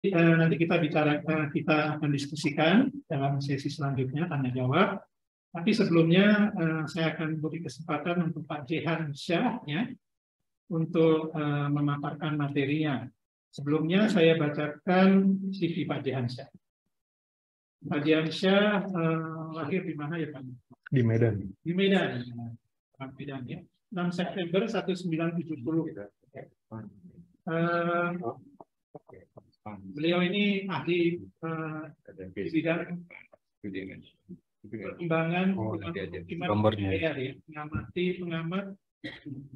Nanti kita akan diskusikan dalam sesi selanjutnya tanya jawab. Tapi sebelumnya saya akan beri kesempatan untuk Pak Jehan Syah ya, untuk memaparkan materinya. Sebelumnya saya bacakan CV Pak Jehan Syah. Pak Jehan Syah lahir di mana ya Pak? Di Medan. Di Medan. Medan ya. 6 September 1970. Beliau ini ahli bidang perkembangan MBR ya, pengamat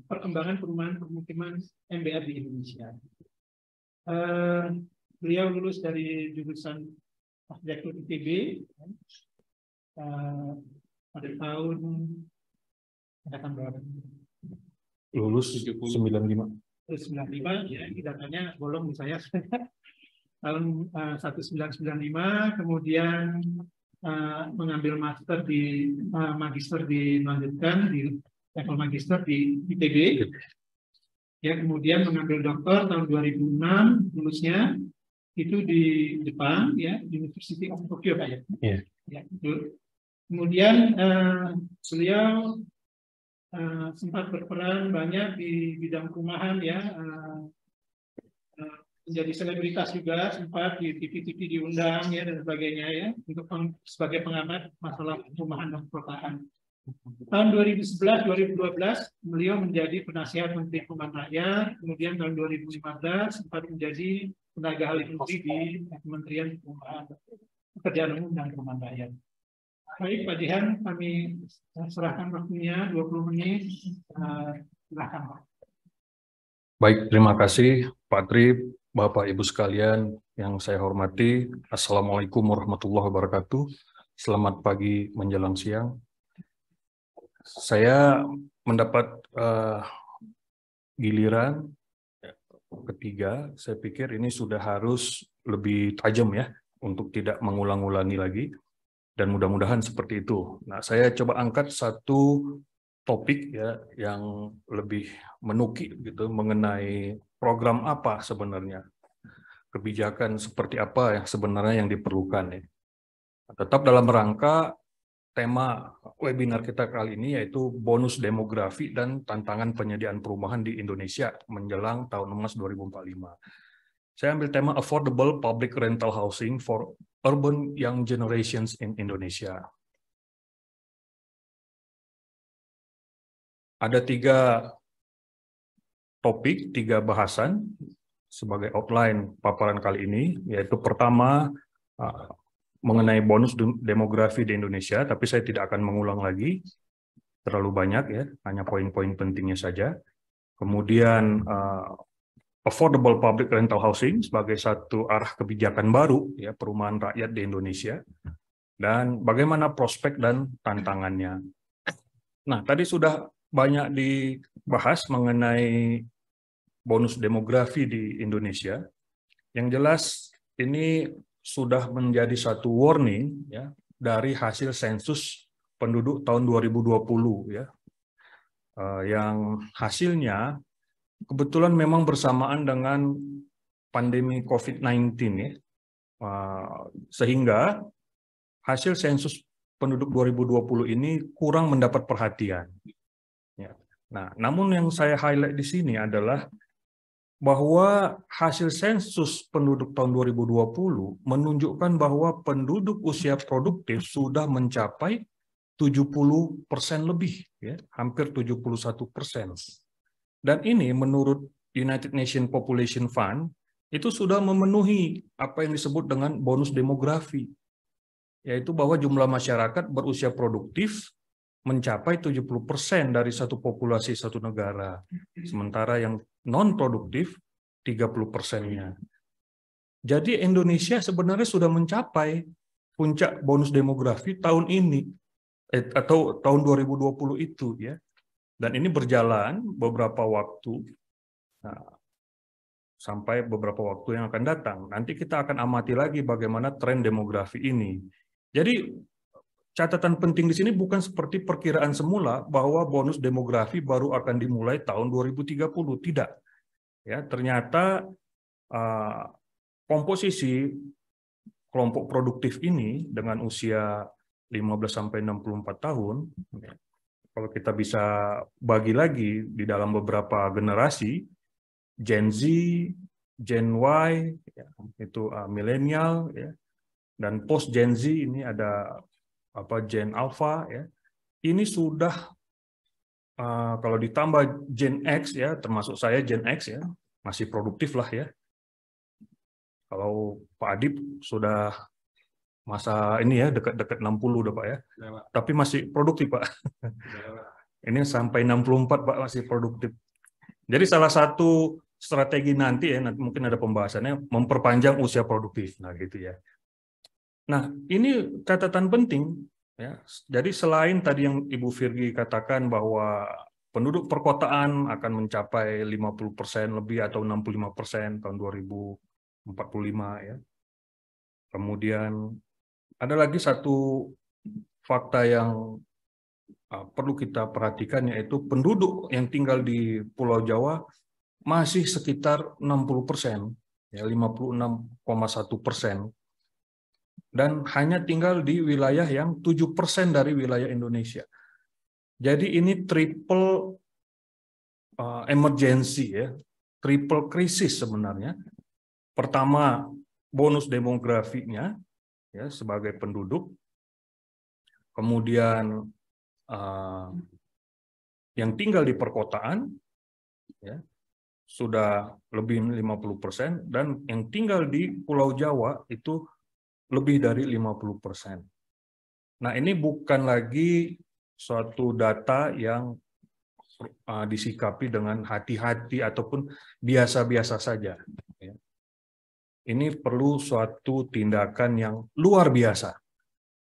perkembangan perumahan permukiman MBR di Indonesia. Beliau lulus dari jurusan arsitektur ITB pada tahun berapa? Lulus 95. 95 ya, datanya bolong di saya. Tahun 1995, kemudian mengambil magister dilanjutkan di level magister di ITB. Ya, kemudian mengambil doktor tahun 2006, lulusnya itu di Jepang ya, University of Tokyo Pak ya. Yeah. Ya, itu. Kemudian beliau sempat berperan banyak di bidang perumahan ya, menjadi selebritas juga, sempat di TV-TV diundang ya dan sebagainya ya, untuk sebagai pengamat masalah perumahan dan perkotaan. Tahun 2011-2012 beliau menjadi penasihat Menteri Perumahan Rakyat, kemudian tahun 2015 sempat menjadi tenaga ahli menteri di Kementerian Pekerjaan Umum dan Perumahan Rakyat. Baik Pak Jehan, kami serahkan waktunya 20 menit. Silakan Pak. Baik, terima kasih Pak Trip, Bapak Ibu sekalian yang saya hormati. Assalamualaikum warahmatullahi wabarakatuh. Selamat pagi menjelang siang. Saya mendapat giliran ketiga. Saya pikir ini sudah harus lebih tajam ya, untuk tidak mengulang-ulangi lagi. Dan mudah-mudahan seperti itu. Nah, saya coba angkat satu topik ya yang lebih menukik gitu mengenai program apa sebenarnya, kebijakan seperti apa yang sebenarnya yang diperlukan ya. Tetap dalam rangka tema webinar kita kali ini, yaitu bonus demografi dan tantangan penyediaan perumahan di Indonesia menjelang tahun emas 2045. Saya ambil tema Affordable Public Rental Housing for Urban Young Generations in Indonesia. Ada 3 topik, 3 bahasan sebagai outline paparan kali ini, yaitu pertama mengenai bonus demografi di Indonesia, tapi saya tidak akan mengulang lagi, terlalu banyak ya, hanya poin-poin pentingnya saja. Kemudian affordable public rental housing sebagai satu arah kebijakan baru ya perumahan rakyat di Indonesia, dan bagaimana prospek dan tantangannya. Nah, tadi sudah banyak dibahas mengenai bonus demografi di Indonesia. Yang jelas ini sudah menjadi satu warning ya dari hasil sensus penduduk tahun 2020 ya, yang hasilnya kebetulan memang bersamaan dengan pandemi COVID-19 ya, sehingga hasil sensus penduduk 2020 ini kurang mendapat perhatian. Ya. Nah, namun yang saya highlight di sini adalah bahwa hasil sensus penduduk tahun 2020 menunjukkan bahwa penduduk usia produktif sudah mencapai 70% lebih, ya, hampir 71%. Dan ini menurut United Nations Population Fund itu sudah memenuhi apa yang disebut dengan bonus demografi, yaitu bahwa jumlah masyarakat berusia produktif mencapai 70% dari satu populasi satu negara, sementara yang non-produktif 30%-nya. Jadi Indonesia sebenarnya sudah mencapai puncak bonus demografi tahun ini, atau tahun 2020 itu ya. Dan ini berjalan beberapa waktu, sampai beberapa waktu yang akan datang. Nanti kita akan amati lagi bagaimana tren demografi ini. Jadi catatan penting di sini bukan seperti perkiraan semula bahwa bonus demografi baru akan dimulai tahun 2030, tidak. Ya, ternyata komposisi kelompok produktif ini dengan usia 15-64 tahun, kalau kita bisa bagi lagi di dalam beberapa generasi, Gen Z, Gen Y, ya, itu milenial, ya, dan post Gen Z ini ada Gen Alpha, ya. Ini sudah kalau ditambah Gen X, ya, termasuk saya Gen X, ya, masih produktif lah, ya. Kalau Pak Adib sudah masa ini ya dekat-dekat 60 udah Pak ya, tapi masih produktif Pak. Ini sampai 64 Pak masih produktif. Jadi salah satu strategi nanti ya, nanti mungkin ada pembahasannya, memperpanjang usia produktif, nah gitu ya. Nah ini catatan penting ya. Jadi selain tadi yang Ibu Virgi katakan bahwa penduduk perkotaan akan mencapai 50% lebih atau 65% tahun 2045 ya. Kemudian ada lagi satu fakta yang perlu kita perhatikan, yaitu penduduk yang tinggal di Pulau Jawa masih sekitar 60%, ya 56,1%, dan hanya tinggal di wilayah yang 7% dari wilayah Indonesia. Jadi ini triple emergency ya, triple krisis sebenarnya. Pertama, bonus demografinya ya sebagai penduduk, kemudian yang tinggal di perkotaan ya sudah lebih 50%, dan yang tinggal di Pulau Jawa itu lebih dari 50%. Nah, ini bukan lagi suatu data yang disikapi dengan hati-hati ataupun biasa-biasa saja. Ini perlu suatu tindakan yang luar biasa,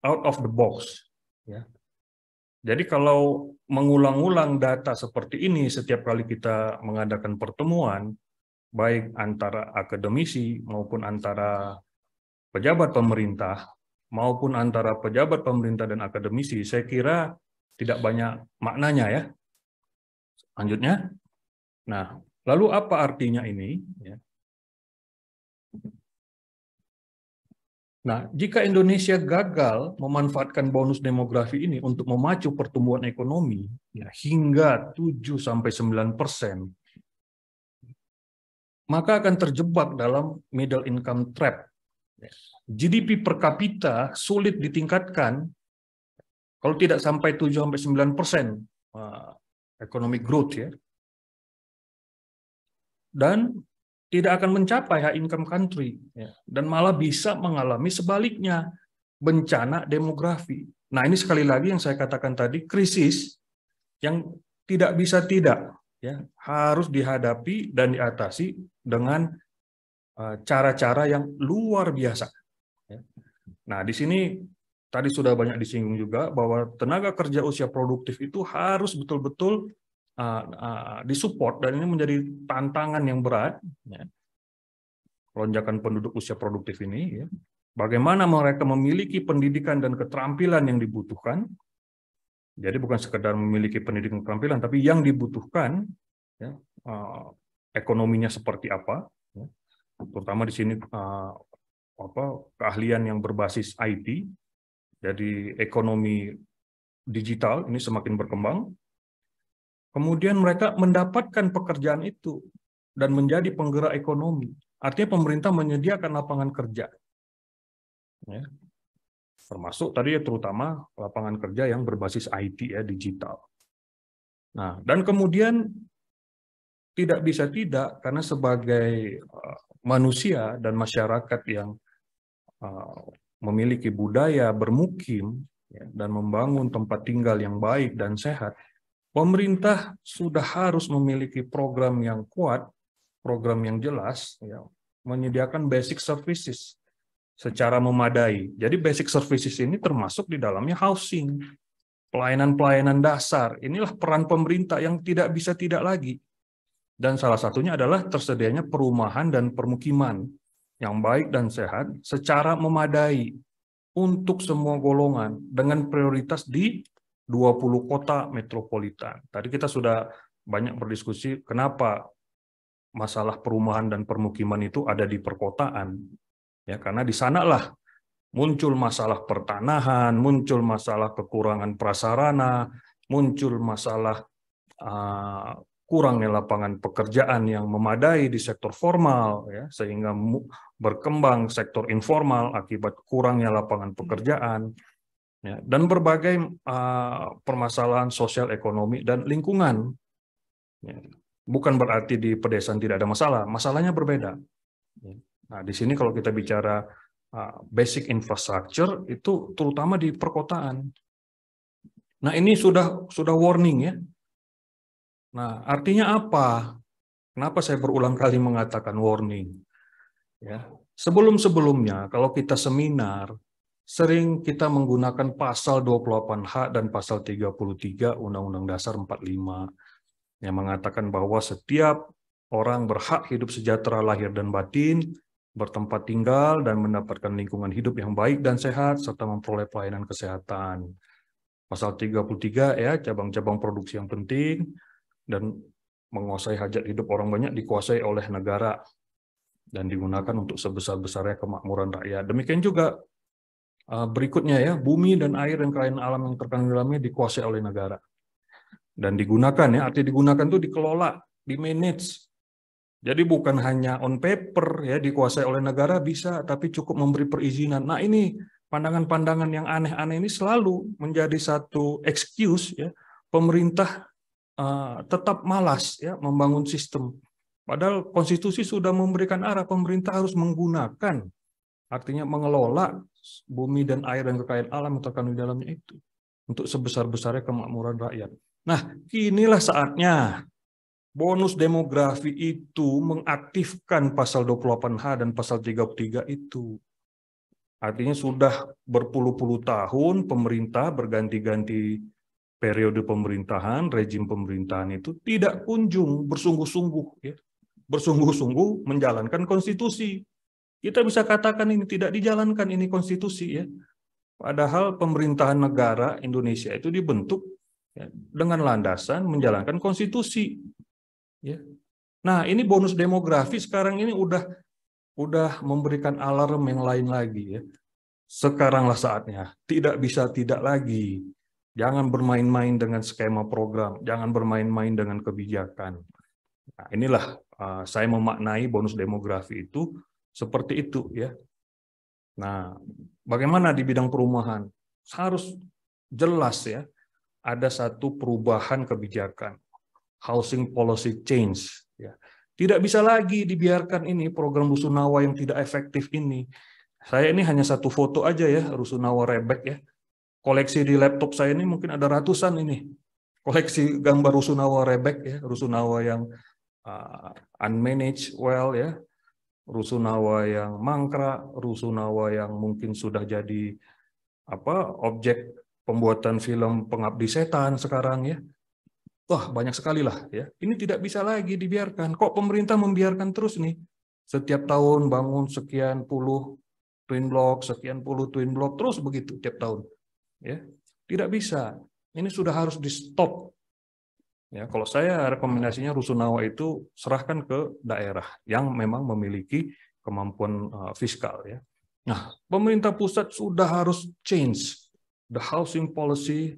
out of the box. Ya. Jadi kalau mengulang-ulang data seperti ini setiap kali kita mengadakan pertemuan, baik antara akademisi maupun antara pejabat pemerintah, maupun antara pejabat pemerintah dan akademisi, saya kira tidak banyak maknanya ya. Lanjutnya, nah lalu apa artinya ini? Nah, jika Indonesia gagal memanfaatkan bonus demografi ini untuk memacu pertumbuhan ekonomi ya, hingga 7-9%, maka akan terjebak dalam middle income trap. GDP per kapita sulit ditingkatkan kalau tidak sampai 7-9% economic growth ya. Dan tidak akan mencapai high income country ya, dan malah bisa mengalami sebaliknya, bencana demografi. Nah, ini sekali lagi yang saya katakan tadi, krisis yang tidak bisa tidak ya, harus dihadapi dan diatasi dengan cara-cara yang luar biasa ya. Nah, di sini tadi sudah banyak disinggung juga bahwa tenaga kerja usia produktif itu harus betul-betul disupport, dan ini menjadi tantangan yang berat ya. Lonjakan penduduk usia produktif ini ya. Bagaimana mereka memiliki pendidikan dan keterampilan yang dibutuhkan. Jadi bukan sekedar memiliki pendidikan dan keterampilan, tapi yang dibutuhkan ya, ekonominya seperti apa ya. Terutama di sini keahlian yang berbasis IT. Jadi ekonomi digital ini semakin berkembang. Kemudian mereka mendapatkan pekerjaan itu dan menjadi penggerak ekonomi. Artinya pemerintah menyediakan lapangan kerja. Ya. Termasuk tadi ya, terutama lapangan kerja yang berbasis IT ya, digital. Nah, dan kemudian tidak bisa tidak, karena sebagai manusia dan masyarakat yang memiliki budaya bermukim ya, dan membangun tempat tinggal yang baik dan sehat, pemerintah sudah harus memiliki program yang kuat, program yang jelas, ya, menyediakan basic services secara memadai. Jadi basic services ini termasuk di dalamnya housing, pelayanan-pelayanan dasar. Inilah peran pemerintah yang tidak bisa tidak lagi. Dan salah satunya adalah tersedianya perumahan dan permukiman yang baik dan sehat secara memadai untuk semua golongan dengan prioritas di 20 kota metropolitan. Tadi kita sudah banyak berdiskusi kenapa masalah perumahan dan permukiman itu ada di perkotaan. Ya, karena di sanalah muncul masalah pertanahan, muncul masalah kekurangan prasarana, muncul masalah kurangnya lapangan pekerjaan yang memadai di sektor formal, ya, sehingga berkembang sektor informal akibat kurangnya lapangan pekerjaan, ya, dan berbagai permasalahan sosial, ekonomi, dan lingkungan. Ya. Bukan berarti di pedesaan tidak ada masalah, masalahnya berbeda. Nah, di sini kalau kita bicara basic infrastructure itu terutama di perkotaan. Nah, ini sudah warning ya. Nah, artinya apa? Kenapa saya berulang kali mengatakan warning? Ya, sebelum-sebelumnya kalau kita seminar sering kita menggunakan pasal 28H dan pasal 33 Undang-Undang Dasar 45 yang mengatakan bahwa setiap orang berhak hidup sejahtera lahir dan batin, bertempat tinggal dan mendapatkan lingkungan hidup yang baik dan sehat serta memperoleh pelayanan kesehatan. Pasal 33 ya, cabang-cabang produksi yang penting dan menguasai hajat hidup orang banyak dikuasai oleh negara dan digunakan untuk sebesar-besarnya kemakmuran rakyat. Demikian juga berikutnya ya, bumi dan air dan kekayaan alam yang terkandung di dalamnya dikuasai oleh negara. Dan digunakan ya, arti digunakan itu dikelola, di-manage. Jadi bukan hanya on paper ya dikuasai oleh negara bisa, tapi cukup memberi perizinan. Nah, ini pandangan-pandangan yang aneh-aneh ini selalu menjadi satu excuse ya pemerintah tetap malas ya membangun sistem. Padahal konstitusi sudah memberikan arah pemerintah harus menggunakan, artinya mengelola bumi dan air dan kekayaan alam yang terkandung di dalamnya itu untuk sebesar-besarnya kemakmuran rakyat. Nah, inilah saatnya bonus demografi itu mengaktifkan pasal 28H dan pasal 33 itu. Artinya sudah berpuluh-puluh tahun pemerintah berganti-ganti periode pemerintahan, rejim pemerintahan itu tidak kunjung bersungguh-sungguh ya. Bersungguh-sungguh menjalankan konstitusi. Kita bisa katakan ini tidak dijalankan ini konstitusi ya. Padahal pemerintahan negara Indonesia itu dibentuk ya, dengan landasan menjalankan konstitusi. Ya. Nah, ini bonus demografi sekarang ini udah memberikan alarm yang lain lagi ya. Sekaranglah saatnya, tidak bisa tidak lagi. Jangan bermain-main dengan skema program, jangan bermain-main dengan kebijakan. Nah, inilah saya memaknai bonus demografi itu seperti itu ya. Nah, bagaimana di bidang perumahan? Harus jelas ya, ada satu perubahan kebijakan. Housing policy change. Ya. Tidak bisa lagi dibiarkan ini program Rusunawa yang tidak efektif ini. Saya ini hanya satu foto aja ya, Rusunawa Rebek ya. Koleksi di laptop saya ini mungkin ada ratusan ini. Koleksi gambar Rusunawa Rebek ya, Rusunawa yang unmanaged well ya, Rusunawa yang mangkrak, Rusunawa yang mungkin sudah jadi objek pembuatan film Pengabdi Setan sekarang ya. Wah, banyak sekali lah ya. Ini tidak bisa lagi dibiarkan. Kok pemerintah membiarkan terus nih? Setiap tahun bangun sekian puluh twin block, sekian puluh twin block terus begitu tiap tahun. Ya. Tidak bisa. Ini sudah harus di-stop. Ya, kalau saya rekomendasinya Rusunawa itu serahkan ke daerah yang memang memiliki kemampuan fiskal ya. Nah, pemerintah pusat sudah harus change the housing policy,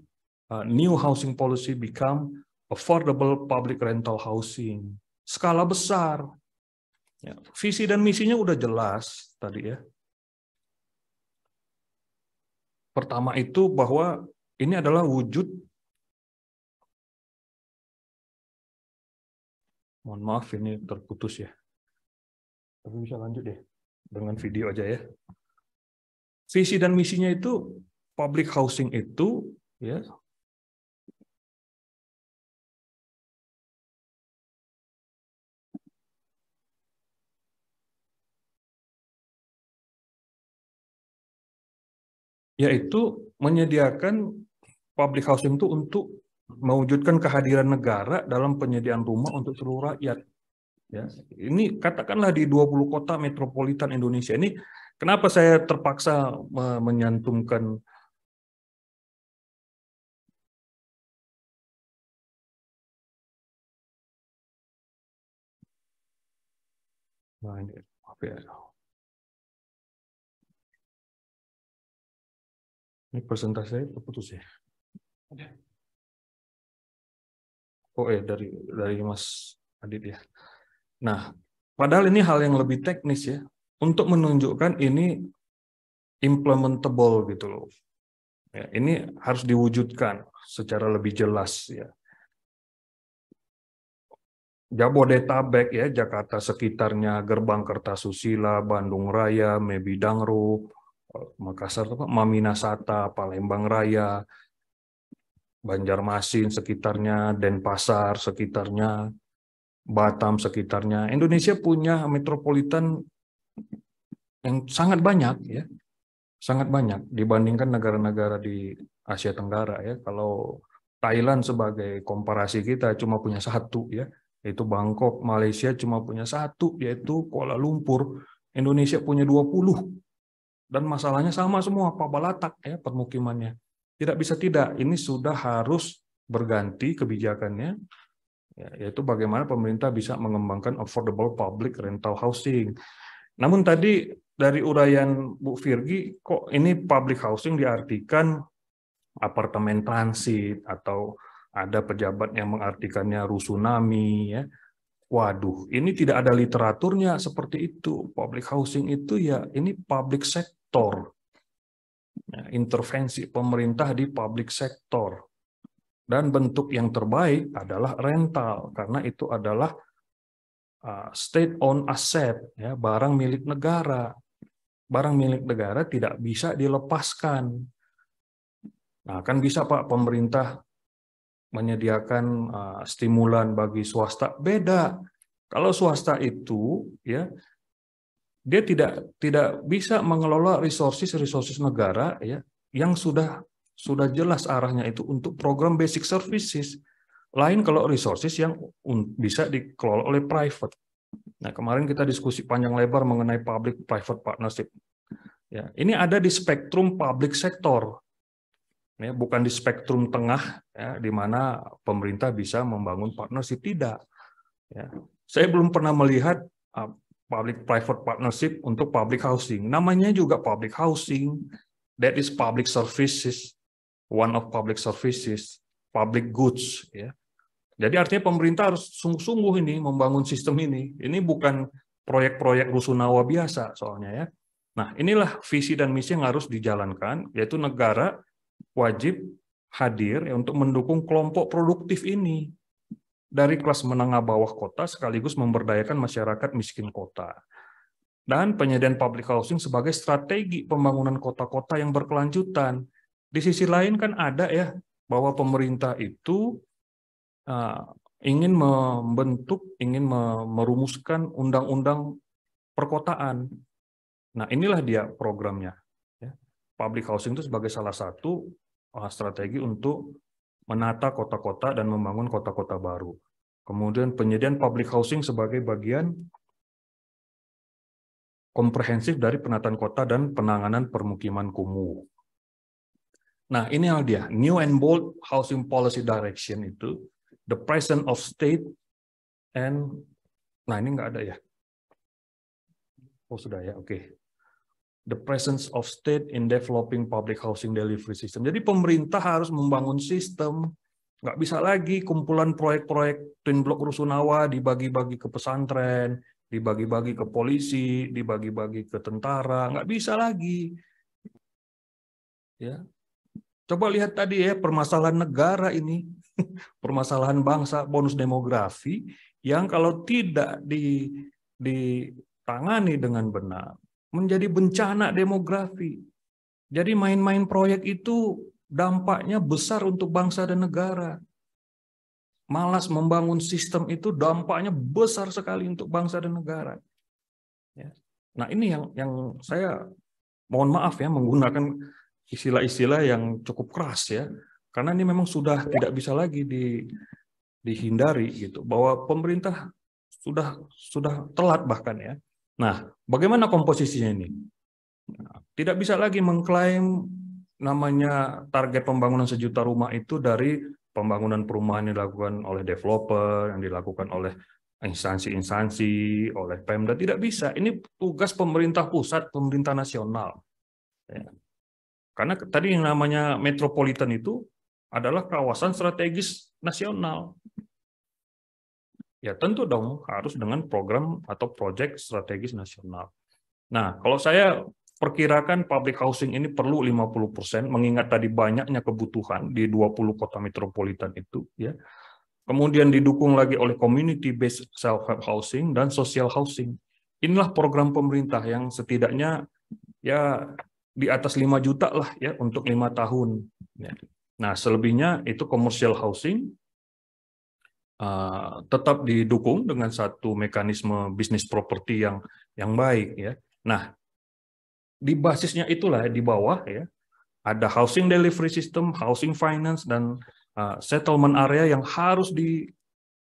new housing policy become affordable public rental housing. Skala besar. Ya, visi dan misinya udah jelas tadi ya. Pertama itu bahwa ini adalah wujud, mohon maaf ini terputus ya. Tapi bisa lanjut deh dengan video aja ya. Visi dan misinya itu public housing itu ya yaitu menyediakan public housing itu untuk mewujudkan kehadiran negara dalam penyediaan rumah untuk seluruh rakyat. Ya, ini katakanlah di 20 kota metropolitan Indonesia ini, kenapa saya terpaksa menyantumkan Nah, ini, maaf ya. Ini presentasinya terputus ya. Oh dari Mas Adit ya. Nah, padahal ini hal yang lebih teknis ya, untuk menunjukkan ini implementable gitu loh. Ya, ini harus diwujudkan secara lebih jelas ya. Jabodetabek ya, Jakarta sekitarnya, Gerbang Kertasusila, Bandung Raya, Mebidangro, Makassar, Maminasata, Palembang Raya, Banjarmasin sekitarnya, Denpasar sekitarnya, Batam sekitarnya. Indonesia punya metropolitan yang sangat banyak ya, sangat banyak dibandingkan negara-negara di Asia Tenggara ya. Kalau Thailand sebagai komparasi kita cuma punya satu ya, yaitu Bangkok. Malaysia cuma punya satu, yaitu Kuala Lumpur. Indonesia punya 20. Dan masalahnya sama semua, Pabalatak ya permukimannya. Tidak bisa tidak, ini sudah harus berganti kebijakannya, ya, yaitu bagaimana pemerintah bisa mengembangkan affordable public rental housing. Namun tadi dari uraian Bu Virgi, kok ini public housing diartikan apartemen transit, atau ada pejabat yang mengartikannya rusunami ya. Waduh, ini tidak ada literaturnya seperti itu. Public housing itu ya ini public sector. Ya, intervensi pemerintah di public sector. Dan bentuk yang terbaik adalah rental, karena itu adalah state-owned asset, ya, barang milik negara. Barang milik negara tidak bisa dilepaskan. Nah, kan bisa Pak pemerintah menyediakan stimulan bagi swasta, beda. Kalau swasta itu ya dia tidak bisa mengelola resources negara ya yang sudah jelas arahnya itu untuk program basic services. Lain kalau resources yang bisa dikelola oleh private. Nah, kemarin kita diskusi panjang lebar mengenai public private partnership. Ya, ini ada di spektrum public sector. Ya, bukan di spektrum tengah ya, di mana pemerintah bisa membangun partnership, tidak. Ya. Saya belum pernah melihat public private partnership untuk public housing. Namanya juga public housing, that is public services, one of public services, public goods. Ya. Jadi artinya pemerintah harus sungguh-sungguh ini membangun sistem ini. Ini bukan proyek-proyek rusunawa biasa soalnya ya. Nah, inilah visi dan misi yang harus dijalankan, yaitu negara wajib hadir ya, untuk mendukung kelompok produktif ini dari kelas menengah bawah kota sekaligus memberdayakan masyarakat miskin kota. Dan penyediaan public housing sebagai strategi pembangunan kota-kota yang berkelanjutan. Di sisi lain kan ada ya bahwa pemerintah itu ingin merumuskan undang-undang perkotaan. Nah, inilah dia programnya. Public housing itu sebagai salah satu strategi untuk menata kota-kota dan membangun kota-kota baru. Kemudian penyediaan public housing sebagai bagian komprehensif dari penataan kota dan penanganan permukiman kumuh. Nah, ini dia, new and bold housing policy direction itu, the presence of state and, nah ini nggak ada ya. Oh sudah ya, oke. The presence of state in developing public housing delivery system. Jadi pemerintah harus membangun sistem, nggak bisa lagi kumpulan proyek-proyek twin block rusunawa dibagi-bagi ke pesantren, dibagi-bagi ke polisi, dibagi-bagi ke tentara, nggak bisa lagi. Ya, coba lihat tadi ya permasalahan negara ini, permasalahan bangsa, bonus demografi yang kalau tidak ditangani dengan benar menjadi bencana demografi. Jadi main-main proyek itu dampaknya besar untuk bangsa dan negara. Malas membangun sistem itu dampaknya besar sekali untuk bangsa dan negara. Nah ini yang saya mohon maaf ya menggunakan istilah-istilah yang cukup keras ya, karena ini memang sudah tidak bisa lagi dihindari gitu, bahwa pemerintah sudah telat bahkan ya. Nah, bagaimana komposisinya ini? Tidak bisa lagi mengklaim namanya target pembangunan 1 juta rumah itu dari pembangunan perumahan yang dilakukan oleh developer, yang dilakukan oleh instansi-instansi, oleh Pemda, tidak bisa. Ini tugas pemerintah pusat, pemerintah nasional. Ya. Karena tadi yang namanya metropolitan itu adalah kawasan strategis nasional. Ya tentu dong harus dengan program atau proyek strategis nasional. Nah, kalau saya perkirakan public housing ini perlu 50%, mengingat tadi banyaknya kebutuhan di 20 kota metropolitan itu, ya. Kemudian didukung lagi oleh community based self-help housing dan social housing. Inilah program pemerintah yang setidaknya ya di atas 5 juta lah ya untuk 5 tahun. Nah, selebihnya itu commercial housing tetap didukung dengan satu mekanisme bisnis properti yang baik ya. Nah, di basisnya itulah di bawah ya ada housing delivery system, housing finance dan settlement area yang harus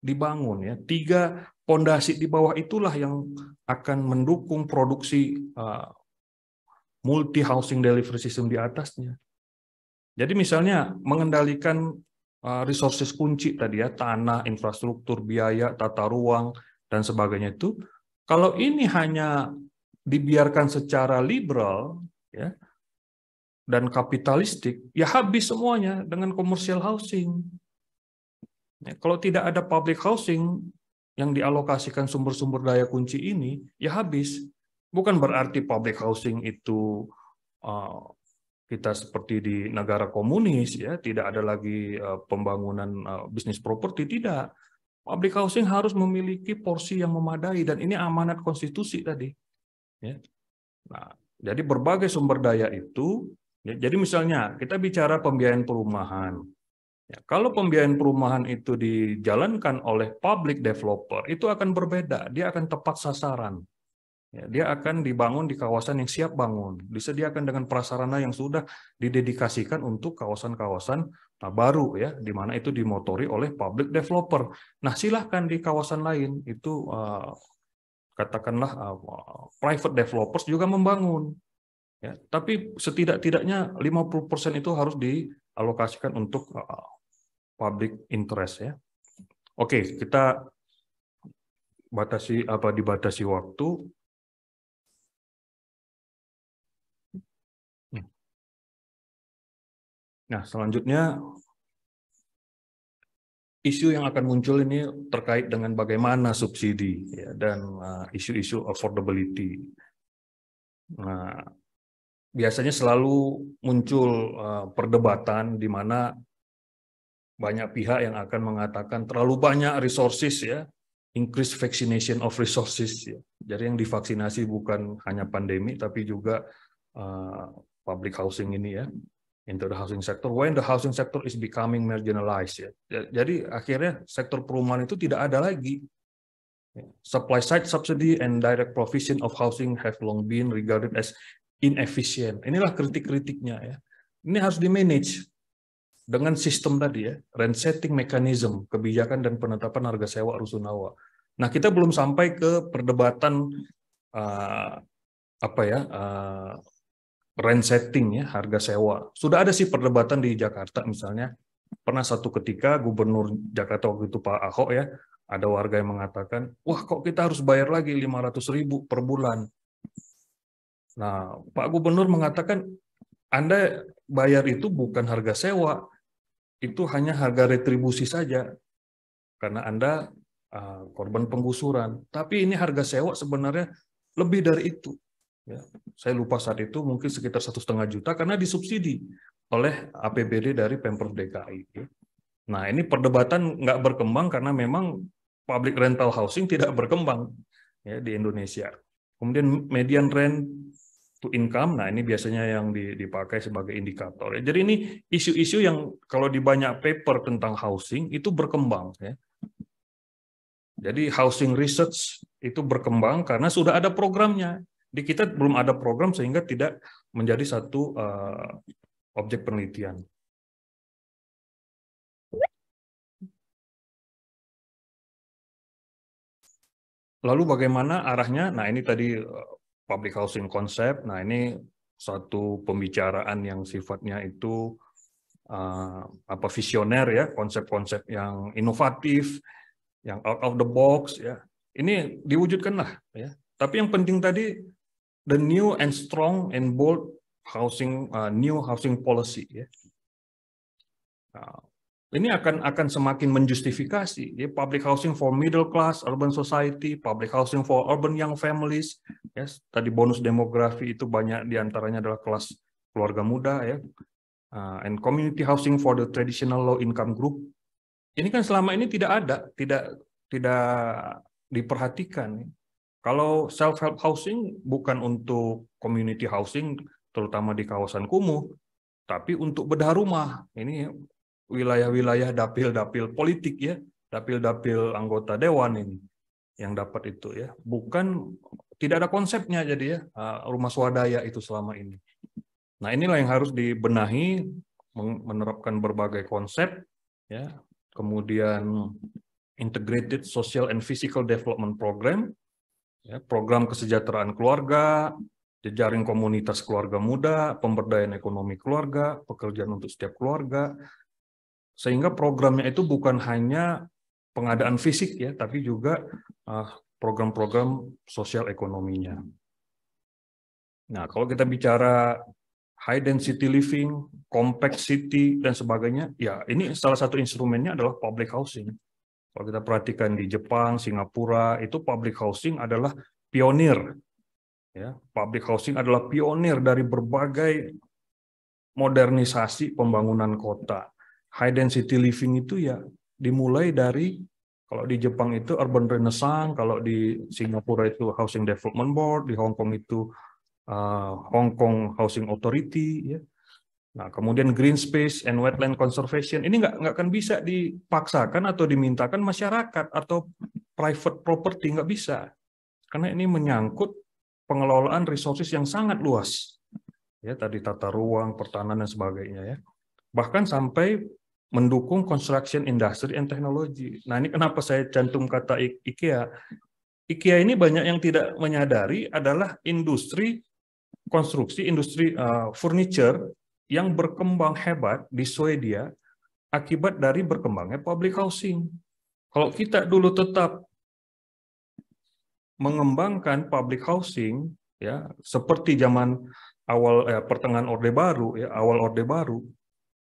dibangun ya. 3 pondasi di bawah itulah yang akan mendukung produksi multi housing delivery system di atasnya. Jadi misalnya mengendalikan resources kunci tadi ya, tanah, infrastruktur, biaya, tata ruang dan sebagainya itu, kalau ini hanya dibiarkan secara liberal ya dan kapitalistik, ya habis semuanya dengan commercial housing. Ya, kalau tidak ada public housing yang dialokasikan sumber-sumber daya kunci ini, ya habis. Bukan berarti public housing itu kita seperti di negara komunis, ya tidak ada lagi pembangunan bisnis properti, tidak. Public housing harus memiliki porsi yang memadai dan ini amanat konstitusi tadi. Ya. Nah, jadi berbagai sumber daya itu, ya, jadi misalnya kita bicara pembiayaan perumahan. Ya, kalau pembiayaan perumahan itu dijalankan oleh public developer, itu akan berbeda. Dia akan tepat sasaran. Ya, dia akan dibangun di kawasan yang siap bangun. Disediakan dengan prasarana yang sudah didedikasikan untuk kawasan-kawasan baru, ya, di mana itu dimotori oleh public developer. Nah, silahkan di kawasan lain itu katakanlah private developers juga membangun. Ya, tapi setidak-tidaknya 50% itu harus dialokasikan untuk public interest ya. Oke, kita dibatasi waktu. Nah, selanjutnya isu yang akan muncul ini terkait dengan bagaimana subsidi ya, dan isu-isu affordability. Nah, biasanya selalu muncul perdebatan di mana banyak pihak yang akan mengatakan terlalu banyak resources ya, increase vaccination of resources ya. Jadi yang divaksinasi bukan hanya pandemi tapi juga public housing ini ya, into the housing sector when the housing sector is becoming marginalized ya. Jadi akhirnya sektor perumahan itu tidak ada lagi. Supply side subsidy and direct provision of housing have long been regarded as inefficient. Inilah kritik-kritiknya ya. Ini harus di-manage dengan sistem tadi ya, rent setting mechanism, kebijakan dan penetapan harga sewa rusunawa. Nah, kita belum sampai ke perdebatan rent setting ya, harga sewa. Sudah ada sih perdebatan di Jakarta misalnya. Pernah satu ketika Gubernur Jakarta waktu itu Pak Ahok ya, ada warga yang mengatakan, wah kok kita harus bayar lagi 500.000 per bulan. Nah, Pak Gubernur mengatakan, Anda bayar itu bukan harga sewa, itu hanya harga retribusi saja, karena Anda korban penggusuran. Tapi ini harga sewa sebenarnya lebih dari itu. Ya, saya lupa saat itu mungkin sekitar 1,5 juta karena disubsidi oleh APBD dari Pemprov DKI. Nah, ini perdebatan nggak berkembang karena memang public rental housing tidak berkembang ya di Indonesia. Kemudian median rent to income, nah ini biasanya yang dipakai sebagai indikator. Jadi ini isu-isu yang kalau di banyak paper tentang housing itu berkembang. Ya. Jadi housing research itu berkembang karena sudah ada programnya. Di kita belum ada program sehingga tidak menjadi satu objek penelitian. Lalu bagaimana arahnya? Nah ini tadi public housing concept. Nah ini satu pembicaraan yang sifatnya itu visioner ya, konsep-konsep yang inovatif yang out of the box ya. Ini diwujudkanlah ya. Tapi yang penting tadi the new and strong and bold housing new housing policy ya. Nah, ini akan semakin menjustifikasi ya, public housing for middle class urban society, public housing for urban young families. Ya, tadi bonus demografi itu banyak diantaranya adalah kelas keluarga muda ya, and community housing for the traditional low income group. Ini kan selama ini tidak ada, tidak diperhatikan. Kalau self help housing bukan untuk community housing, terutama di kawasan kumuh, tapi untuk bedah rumah. Ini wilayah-wilayah dapil-dapil politik ya, dapil-dapil anggota dewan ini yang dapat itu ya. Bukan, tidak ada konsepnya jadi ya, rumah swadaya itu selama ini. Nah, inilah yang harus dibenahi, menerapkan berbagai konsep ya. Kemudian integrated social and physical development program, ya, program kesejahteraan keluarga, jejaring komunitas keluarga muda, pemberdayaan ekonomi keluarga, pekerjaan untuk setiap keluarga, sehingga programnya itu bukan hanya pengadaan fisik ya, tapi juga program-program sosial ekonominya. Nah, kalau kita bicara high density living, compact city, dan sebagainya, ya ini salah satu instrumennya adalah public housing. Kalau kita perhatikan di Jepang, Singapura, itu public housing adalah pionir. Ya, public housing adalah pionir dari berbagai modernisasi pembangunan kota. High density living itu ya dimulai dari, kalau di Jepang itu Urban Renaissance, kalau di Singapura itu Housing Development Board, di Hong Kong itu Hong Kong Housing Authority, ya. Nah, kemudian green space and wetland conservation ini nggak akan bisa dipaksakan atau dimintakan masyarakat atau private property, nggak bisa, karena ini menyangkut pengelolaan resources yang sangat luas, ya tadi tata ruang, pertahanan dan sebagainya ya, bahkan sampai mendukung construction industry and technology. Nah, ini kenapa saya cantum kata IKEA. IKEA ini banyak yang tidak menyadari adalah industri konstruksi, industri furniture yang berkembang hebat di Swedia akibat dari berkembangnya public housing. Kalau kita dulu tetap mengembangkan public housing ya seperti zaman awal pertengahan Orde Baru ya, awal Orde Baru,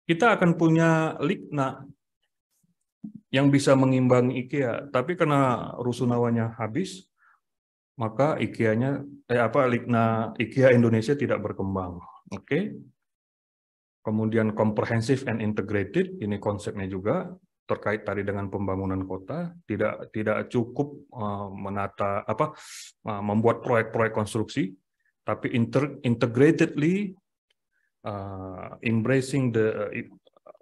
kita akan punya Ligna yang bisa mengimbangi IKEA, tapi karena rusunawanya habis, maka IKEA-nya Ligna IKEA Indonesia tidak berkembang. Oke. Kemudian comprehensive and integrated, ini konsepnya juga terkait tadi dengan pembangunan kota, tidak cukup membuat proyek-proyek konstruksi, tapi integratedly embracing the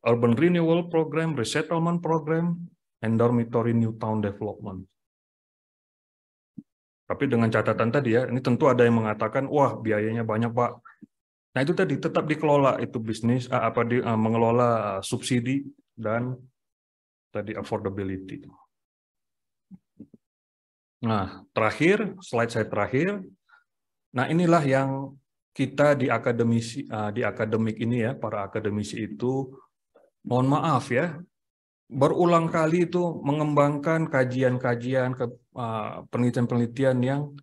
urban renewal program, resettlement program, and dormitory new town development. Tapi dengan catatan tadi ya, ini tentu ada yang mengatakan, wah biayanya banyak Pak. Nah itu tadi tetap dikelola itu bisnis, mengelola subsidi dan tadi affordability. Nah terakhir, slide saya terakhir. Nah inilah yang kita di akademik ini ya, para akademisi itu, mohon maaf ya, berulang kali itu mengembangkan kajian-kajian, penelitian-penelitian yang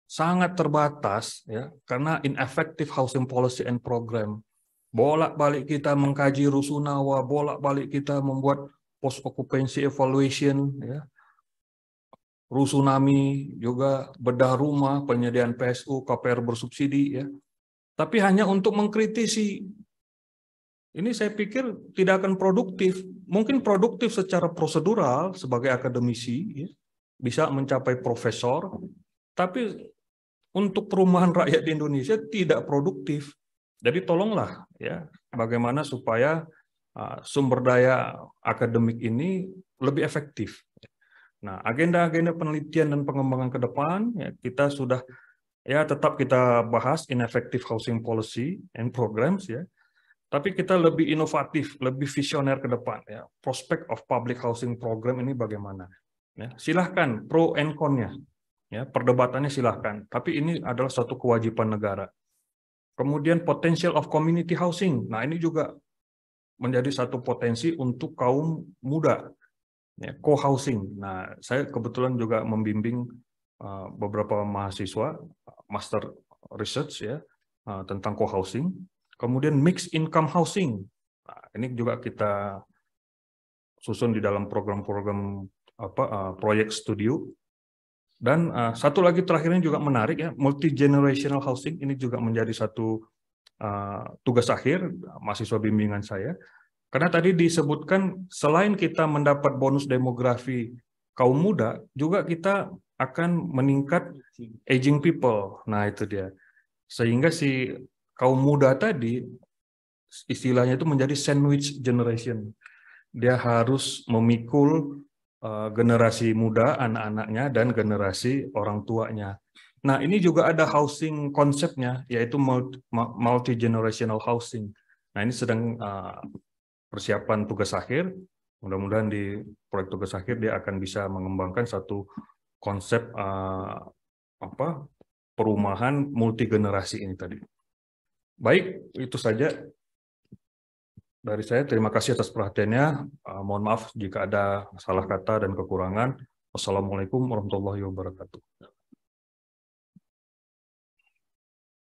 sangat terbatas ya, karena ineffective housing policy and program. Bolak-balik kita mengkaji rusunawa, bolak-balik kita membuat post occupancy evaluation ya. Rusunami juga bedah rumah, penyediaan PSU, KPR bersubsidi ya. Tapi hanya untuk mengkritisi. Ini saya pikir tidak akan produktif. Mungkin produktif secara prosedural sebagai akademisi, ya, bisa mencapai profesor, tapi untuk perumahan rakyat di Indonesia tidak produktif. Jadi tolonglah ya, bagaimana supaya sumber daya akademik ini lebih efektif. Nah, agenda-agenda penelitian dan pengembangan ke depan ya, kita sudah ya tetap kita bahas ineffective housing policy and programs ya. Tapi kita lebih inovatif, lebih visioner ke depan. Ya. Prospect of public housing program ini bagaimana? Ya, silahkan pro and con-nya. Ya, perdebatannya silahkan. Tapi ini adalah suatu kewajiban negara. Kemudian potential of community housing. Nah ini juga menjadi satu potensi untuk kaum muda. Ya, co-housing. Nah, saya kebetulan juga membimbing beberapa mahasiswa master research ya tentang co-housing. Kemudian mixed income housing. Nah, ini juga kita susun di dalam program-program proyek studio. Dan satu lagi terakhirnya juga menarik ya, multi generational housing. Ini juga menjadi satu tugas akhir mahasiswa bimbingan saya. Karena tadi disebutkan selain kita mendapat bonus demografi kaum muda, juga kita akan meningkat aging people. Nah, itu dia. Sehingga si kaum muda tadi istilahnya itu menjadi sandwich generation. Dia harus memikul generasi muda, anak-anaknya, dan generasi orang tuanya. Nah, ini juga ada housing konsepnya, yaitu multi-generational housing. Nah, ini sedang persiapan tugas akhir. Mudah-mudahan di proyek tugas akhir dia akan bisa mengembangkan satu konsep perumahan multigenerasi ini tadi. Baik, itu saja dari saya. Terima kasih atas perhatiannya. Mohon maaf jika ada salah kata dan kekurangan. Wassalamualaikum warahmatullahi wabarakatuh.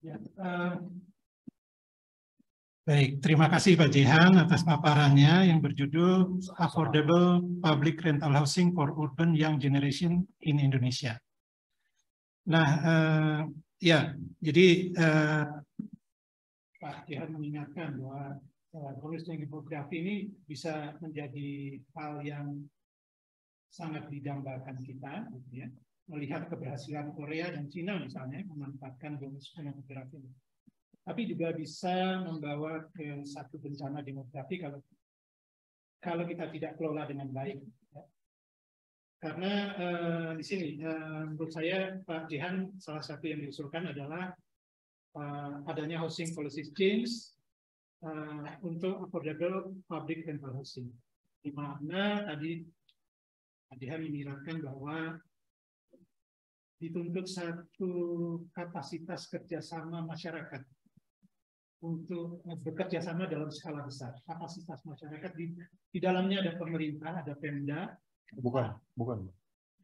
Ya, baik, terima kasih Pak Jehan atas paparannya yang berjudul Affordable Public Rental Housing for Urban Young Generation in Indonesia. Nah, ya, jadi Pak Jehan mengingatkan bahwa bonus demografi ini bisa menjadi hal yang sangat didambakan kita, gitu ya. Melihat keberhasilan Korea dan Cina misalnya memanfaatkan bonus demografi ini. Tapi juga bisa membawa ke satu bencana demografi kalau kita tidak kelola dengan baik. Ya. Karena di sini menurut saya Pak Jehan salah satu yang diusulkan adalah adanya housing policy change untuk affordable public rental housing. Di mana tadi Pak Jehan menyiratkan bahwa dituntut satu kapasitas kerjasama masyarakat untuk bekerja sama dalam skala besar. Kapasitas masyarakat di dalamnya ada pemerintah, ada Pemda. Bukan.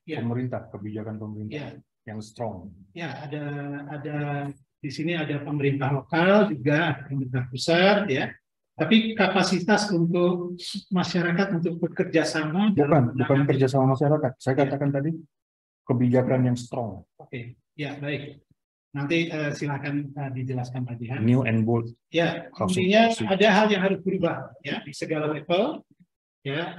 Ya. Pemerintah, kebijakan pemerintah ya. yang strong. Ya, ada di sini ada pemerintah lokal juga, ada pemerintah pusat, ya. Tapi kapasitas untuk masyarakat untuk bekerja sama. Bukan kerjasama masyarakat. Saya katakan tadi kebijakan yang strong. Oke, ya baik. Nanti silakan dijelaskan Pak Jehan. New and bold. Ya, intinya ada hal yang harus berubah ya di segala level ya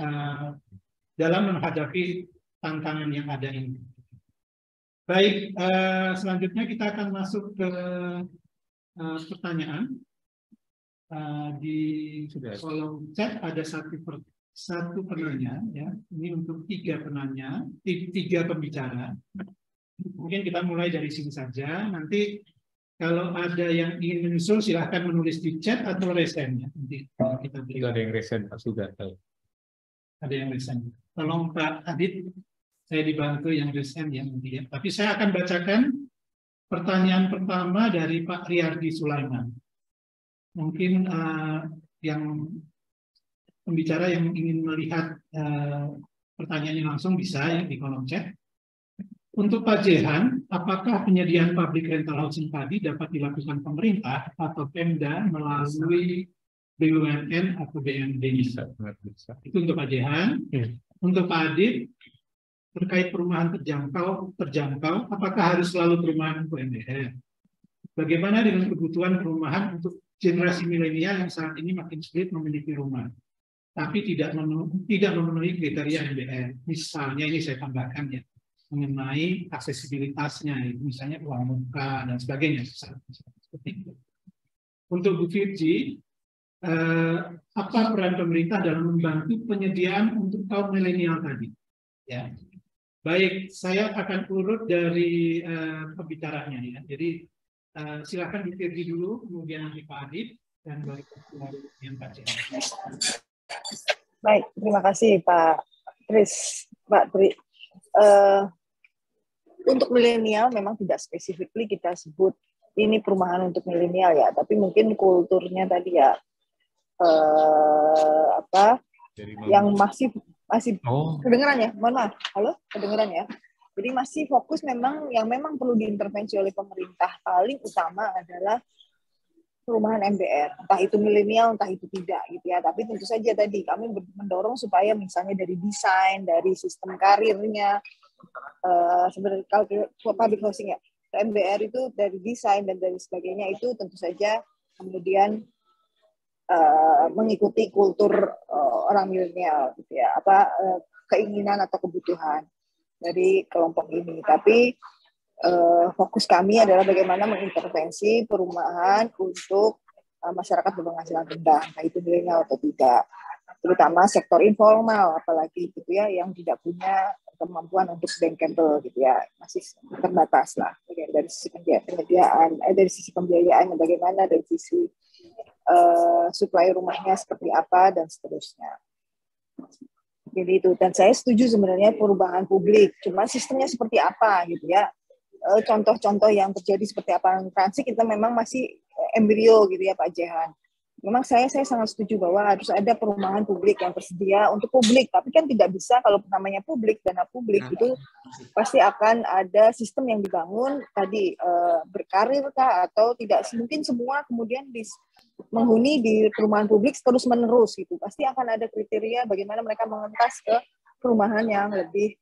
dalam menghadapi tantangan yang ada ini. Baik, selanjutnya kita akan masuk ke pertanyaan. Di kolom chat ada satu penanya ya. Ini untuk tiga pembicara. Mungkin kita mulai dari sini saja. Nanti kalau ada yang ingin menyusul, silahkan menulis di chat atau resen ya. Nanti kita beri. Ada yang resen Pak Suga. Ada yang resen. Tolong Pak Adit, saya dibantu yang resen ya nanti ya. Tapi saya akan bacakan pertanyaan pertama dari Pak Riyardi Sulaiman. Mungkin yang pembicara yang ingin melihat pertanyaannya langsung bisa ya di kolom chat. Untuk Pak Jehan, apakah penyediaan public rental housing tadi dapat dilakukan pemerintah atau Pemda melalui BUMN atau BUMD? Bisa. Itu untuk Pak Jehan. Untuk Pak Adit, terkait perumahan terjangkau, apakah harus selalu perumahan UMR? Bagaimana dengan kebutuhan perumahan untuk generasi milenial yang saat ini makin sulit memiliki rumah, tapi tidak memenuhi kriteria MBR? Misalnya ini saya tambahkan ya, mengenai aksesibilitasnya, misalnya uang muka dan sebagainya. Seperti itu. Untuk Bu Virgi, apa peran pemerintah dalam membantu penyediaan untuk kaum milenial tadi? Ya, baik, saya akan urut dari pembicaranya ya. Jadi silakan Bu Virgi dulu, kemudian nanti Pak Adit, dan baru yang Pak Jehan. Baik, terima kasih Pak Tri. Untuk milenial memang tidak spesifikly kita sebut ini perumahan untuk milenial ya, tapi mungkin kulturnya tadi ya yang Masih kedengeran ya? Mohon maaf. Halo, kedengeran ya? Jadi masih fokus memang yang memang perlu diintervensi oleh pemerintah paling utama adalah perumahan MBR, entah itu milenial, entah itu tidak gitu ya. Tapi tentu saja tadi kami mendorong supaya misalnya dari desain, dari sistem karirnya, sebenarnya kalau public housing ya, MBR itu dari desain dan dari sebagainya itu tentu saja kemudian mengikuti kultur orang milenial gitu ya, keinginan atau kebutuhan dari kelompok ini. Tapi fokus kami adalah bagaimana mengintervensi perumahan untuk masyarakat berpenghasilan rendah, nah itu milenial atau tidak, terutama sektor informal apalagi gitu ya, yang tidak punya kemampuan untuk bankable gitu ya, masih terbatas lah dari sisi penyediaan, dari sisi pembiayaan bagaimana, dari sisi suplai rumahnya seperti apa dan seterusnya. Jadi itu, dan saya setuju sebenarnya perubahan publik, cuma sistemnya seperti apa gitu ya. Contoh-contoh yang terjadi seperti apa transit kita memang masih embrio gitu ya Pak Jehan. Memang saya sangat setuju bahwa harus ada perumahan publik yang tersedia untuk publik, tapi kan tidak bisa kalau namanya publik, dana publik itu pasti akan ada sistem yang dibangun tadi, berkarir kah atau tidak, mungkin semua kemudian menghuni di perumahan publik terus menerus gitu, pasti akan ada kriteria bagaimana mereka mengentas ke perumahan yang lebih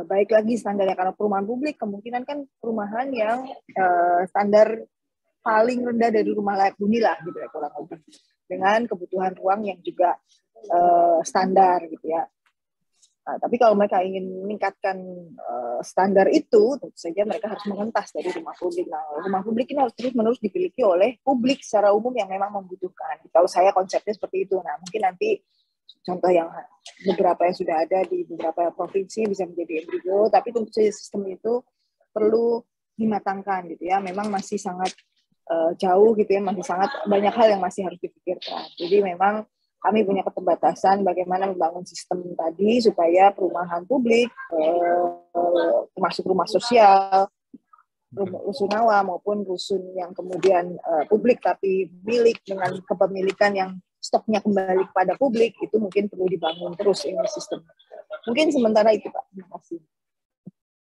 baik lagi standarnya, karena perumahan publik kemungkinan kan perumahan yang standar paling rendah dari rumah layak huni lah gitu ya, kurang lebih, dengan kebutuhan ruang yang juga standar gitu ya. Nah, tapi kalau mereka ingin meningkatkan standar itu, tentu saja mereka harus mengentas dari rumah publik. Nah, rumah publik ini harus terus-menerus dimiliki oleh publik secara umum yang memang membutuhkan. Kalau saya konsepnya seperti itu. Nah, mungkin nanti contoh yang beberapa yang sudah ada di beberapa provinsi bisa menjadi embrio, tapi tentu saja sistem itu perlu dimatangkan gitu ya. Memang masih sangat jauh gitu ya, masih sangat banyak hal yang masih harus dipikirkan. Jadi memang kami punya keterbatasan bagaimana membangun sistem tadi supaya perumahan publik, termasuk rumah sosial, rusunawa maupun rusun yang kemudian publik tapi milik dengan kepemilikan yang stoknya kembali kepada publik, itu mungkin perlu dibangun terus ini sistem. Mungkin sementara itu Pak. Terima kasih.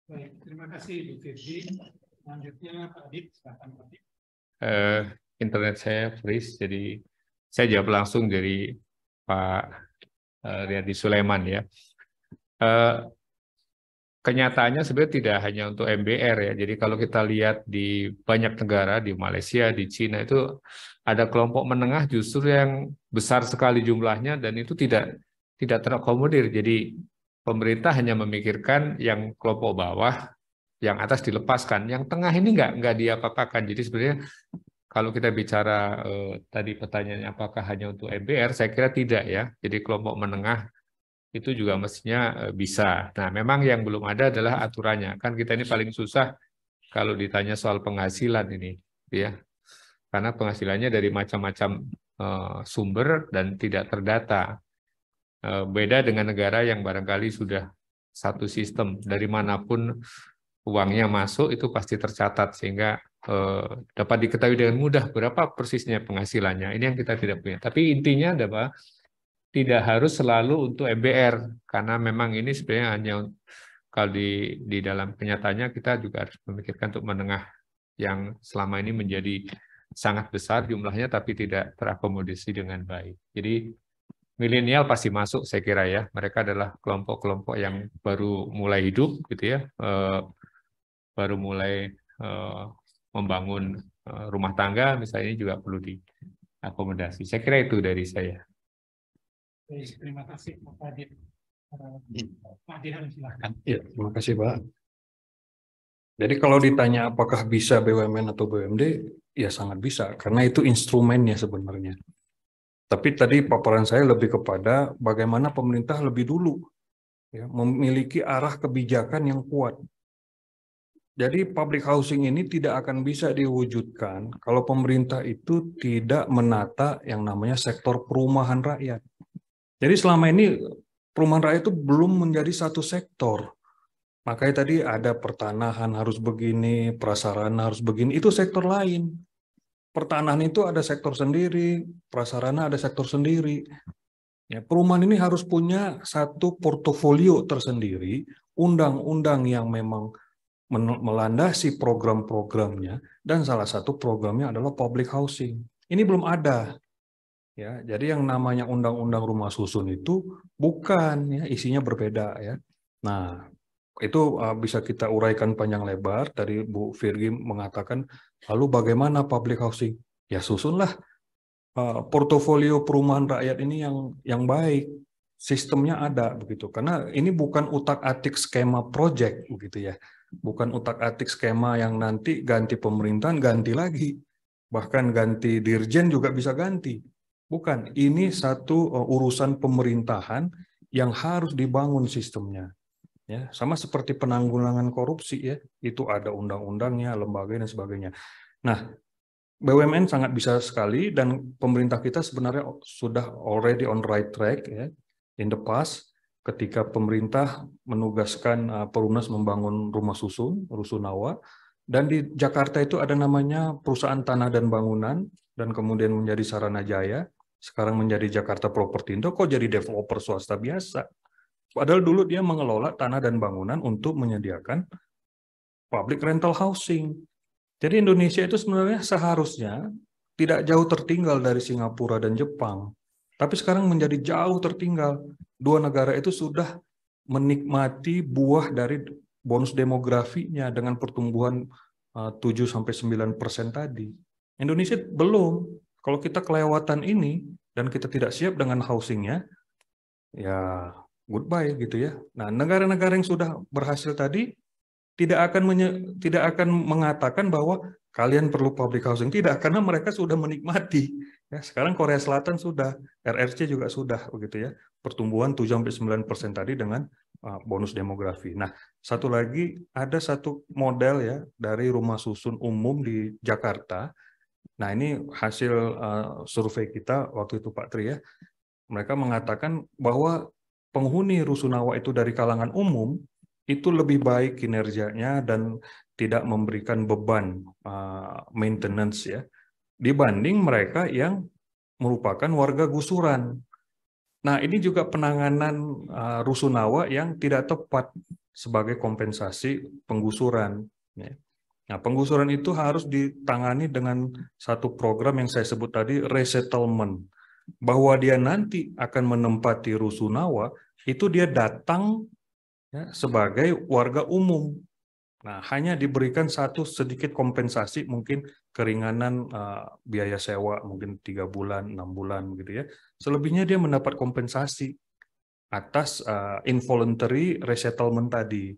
Baik, terima kasih Bu Firdi. Selanjutnya Pak Adib, silakan Pak Adib. Internet saya freeze, jadi saya jawab langsung dari Pak Riyadi Sulaiman ya. Kenyataannya sebenarnya tidak hanya untuk MBR ya. Jadi kalau kita lihat di banyak negara, di Malaysia, di Cina itu ada kelompok menengah justru yang besar sekali jumlahnya dan itu tidak terakomodir. Jadi pemerintah hanya memikirkan yang kelompok bawah, yang atas dilepaskan, yang tengah ini nggak diapa-apakan. Jadi sebenarnya kalau kita bicara tadi pertanyaannya apakah hanya untuk MBR, saya kira tidak ya. Jadi kelompok menengah itu juga mestinya bisa. Nah, memang yang belum ada adalah aturannya. Kan kita ini paling susah kalau ditanya soal penghasilan ini, ya. Karena penghasilannya dari macam-macam sumber dan tidak terdata. Beda dengan negara yang barangkali sudah satu sistem, dari manapun uangnya masuk itu pasti tercatat sehingga dapat diketahui dengan mudah berapa persisnya penghasilannya. Ini yang kita tidak punya. Tapi intinya adalah tidak harus selalu untuk MBR karena memang ini sebenarnya hanya kalau di dalam kenyataannya kita juga harus memikirkan untuk menengah yang selama ini menjadi sangat besar jumlahnya tapi tidak terakomodasi dengan baik. Jadi milenial pasti masuk saya kira ya. Mereka adalah kelompok-kelompok yang baru mulai hidup gitu ya. Baru mulai membangun rumah tangga misalnya, ini juga perlu diakomodasi. Saya kira itu dari saya. Terima kasih Pak Adib. Pak Dihan silakan. Ya, terima kasih Pak. Jadi kalau ditanya apakah bisa BUMN atau BUMD, ya sangat bisa karena itu instrumennya sebenarnya. Tapi tadi paparan saya lebih kepada bagaimana pemerintah lebih dulu ya, memiliki arah kebijakan yang kuat. Jadi public housing ini tidak akan bisa diwujudkan kalau pemerintah itu tidak menata yang namanya sektor perumahan rakyat. Jadi selama ini perumahan rakyat itu belum menjadi satu sektor. Makanya tadi ada pertanahan harus begini, prasarana harus begini, itu sektor lain. Pertanahan itu ada sektor sendiri, prasarana ada sektor sendiri. Ya, perumahan ini harus punya satu portofolio tersendiri, undang-undang yang memang melandasi program-programnya, dan salah satu programnya adalah public housing. Ini belum ada. Ya, jadi yang namanya undang-undang rumah susun itu bukan, ya, isinya berbeda, ya. Nah, itu bisa kita uraikan panjang lebar. Tadi Bu Virgi mengatakan, lalu bagaimana public housing? Ya susunlah portofolio perumahan rakyat ini yang baik, sistemnya ada begitu. Karena ini bukan utak-atik skema project begitu ya, bukan utak-atik skema yang nanti ganti pemerintahan ganti lagi, bahkan ganti dirjen juga bisa ganti. Bukan, ini satu urusan pemerintahan yang harus dibangun sistemnya. Ya, sama seperti penanggulangan korupsi, ya, itu ada undang-undangnya, lembaga dan sebagainya. Nah, BUMN sangat bisa sekali, dan pemerintah kita sebenarnya sudah already on right track, ya. In the past, ketika pemerintah menugaskan Perumnas membangun rumah susun, Rusunawa, dan di Jakarta itu ada namanya Perusahaan Tanah dan Bangunan, dan kemudian menjadi Saranajaya, sekarang menjadi Jakarta Propertindo, kok jadi developer swasta biasa. Padahal dulu dia mengelola tanah dan bangunan untuk menyediakan public rental housing. Jadi Indonesia itu sebenarnya seharusnya tidak jauh tertinggal dari Singapura dan Jepang. Tapi sekarang menjadi jauh tertinggal. Dua negara itu sudah menikmati buah dari bonus demografinya dengan pertumbuhan 7-9% tadi. Indonesia belum. Kalau kita kelewatan ini dan kita tidak siap dengan housingnya, ya goodbye gitu ya. Nah, negara-negara yang sudah berhasil tadi tidak akan mengatakan bahwa kalian perlu public housing, tidak, karena mereka sudah menikmati. Ya, sekarang Korea Selatan sudah, RRC juga sudah begitu ya, pertumbuhan 7-9% tadi dengan bonus demografi. Nah, satu lagi ada satu model ya dari rumah susun umum di Jakarta. Nah, ini hasil survei kita waktu itu Pak Tri ya. Mereka mengatakan bahwa penghuni Rusunawa itu dari kalangan umum itu lebih baik kinerjanya dan tidak memberikan beban maintenance ya dibanding mereka yang merupakan warga gusuran. Nah, ini juga penanganan Rusunawa yang tidak tepat sebagai kompensasi penggusuran. Ya. Nah, penggusuran itu harus ditangani dengan satu program yang saya sebut tadi, resettlement. Bahwa dia nanti akan menempati Rusunawa, itu dia datang ya, sebagai warga umum. Nah, hanya diberikan satu sedikit kompensasi, mungkin keringanan biaya sewa, mungkin 3 bulan, 6 bulan, gitu ya. Selebihnya dia mendapat kompensasi atas involuntary resettlement tadi.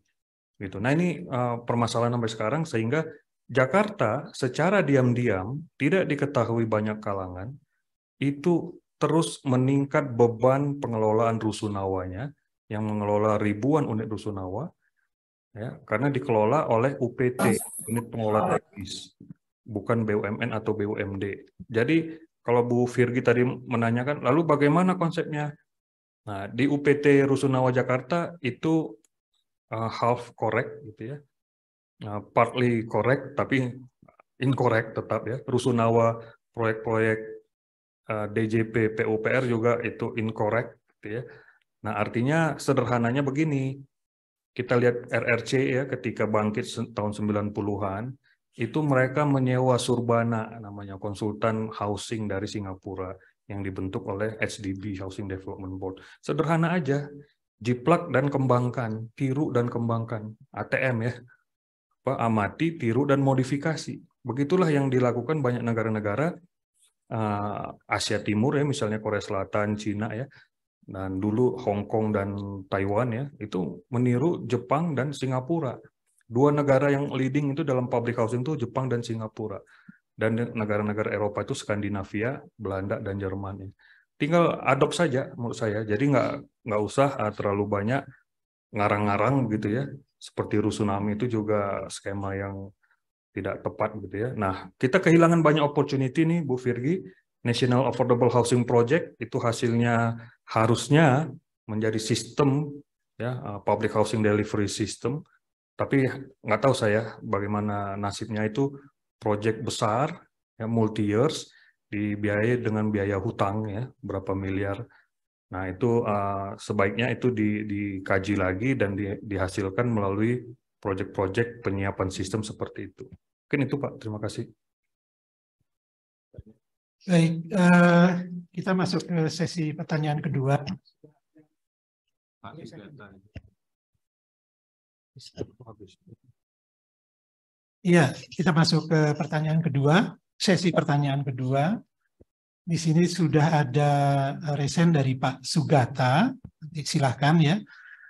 Gitu. Nah, ini permasalahan sampai sekarang, sehingga Jakarta secara diam-diam, tidak diketahui banyak kalangan, itu terus meningkat beban pengelolaan Rusunawanya, yang mengelola ribuan unit Rusunawa, ya, karena dikelola oleh UPT, unit pengelola teknis, bukan BUMN atau BUMD. Jadi kalau Bu Virgi tadi menanyakan, lalu bagaimana konsepnya? Nah, di UPT Rusunawa Jakarta itu half correct gitu ya, partly correct tapi incorrect tetap ya. Rusunawa proyek-proyek DJP PUPR juga itu incorrect gitu ya. Nah, artinya sederhananya begini. Kita lihat RRC ya, ketika bangkit tahun 90-an, itu mereka menyewa Surbana, namanya konsultan housing dari Singapura, yang dibentuk oleh HDB, Housing Development Board. Sederhana aja, jiplak dan kembangkan, tiru dan kembangkan, ATM ya, amati, tiru, dan modifikasi. Begitulah yang dilakukan banyak negara-negara Asia Timur ya, misalnya Korea Selatan, Cina ya, dan dulu Hong Kong dan Taiwan ya, itu meniru Jepang dan Singapura. Dua negara yang leading itu dalam public housing itu Jepang dan Singapura. Dan negara-negara Eropa itu Skandinavia, Belanda, dan Jerman. Tinggal adopt saja menurut saya. Jadi nggak usah terlalu banyak ngarang-ngarang gitu ya. Seperti Rusunami itu juga skema yang tidak tepat gitu ya. Nah, kita kehilangan banyak opportunity nih Bu Virgi. National Affordable Housing Project itu hasilnya harusnya menjadi sistem ya, public housing delivery system, tapi nggak tahu saya bagaimana nasibnya. Itu project besar ya, multi years, dibiayai dengan biaya hutang ya, berapa miliar. Nah, itu sebaiknya itu dikaji lagi dan dihasilkan melalui proyek-proyek penyiapan sistem seperti itu. Mungkin itu, Pak. Terima kasih. Baik, kita masuk ke sesi pertanyaan kedua. Iya, kita masuk ke pertanyaan kedua, sesi pertanyaan kedua. Di sini sudah ada resen dari Pak Sugata. Silahkan ya.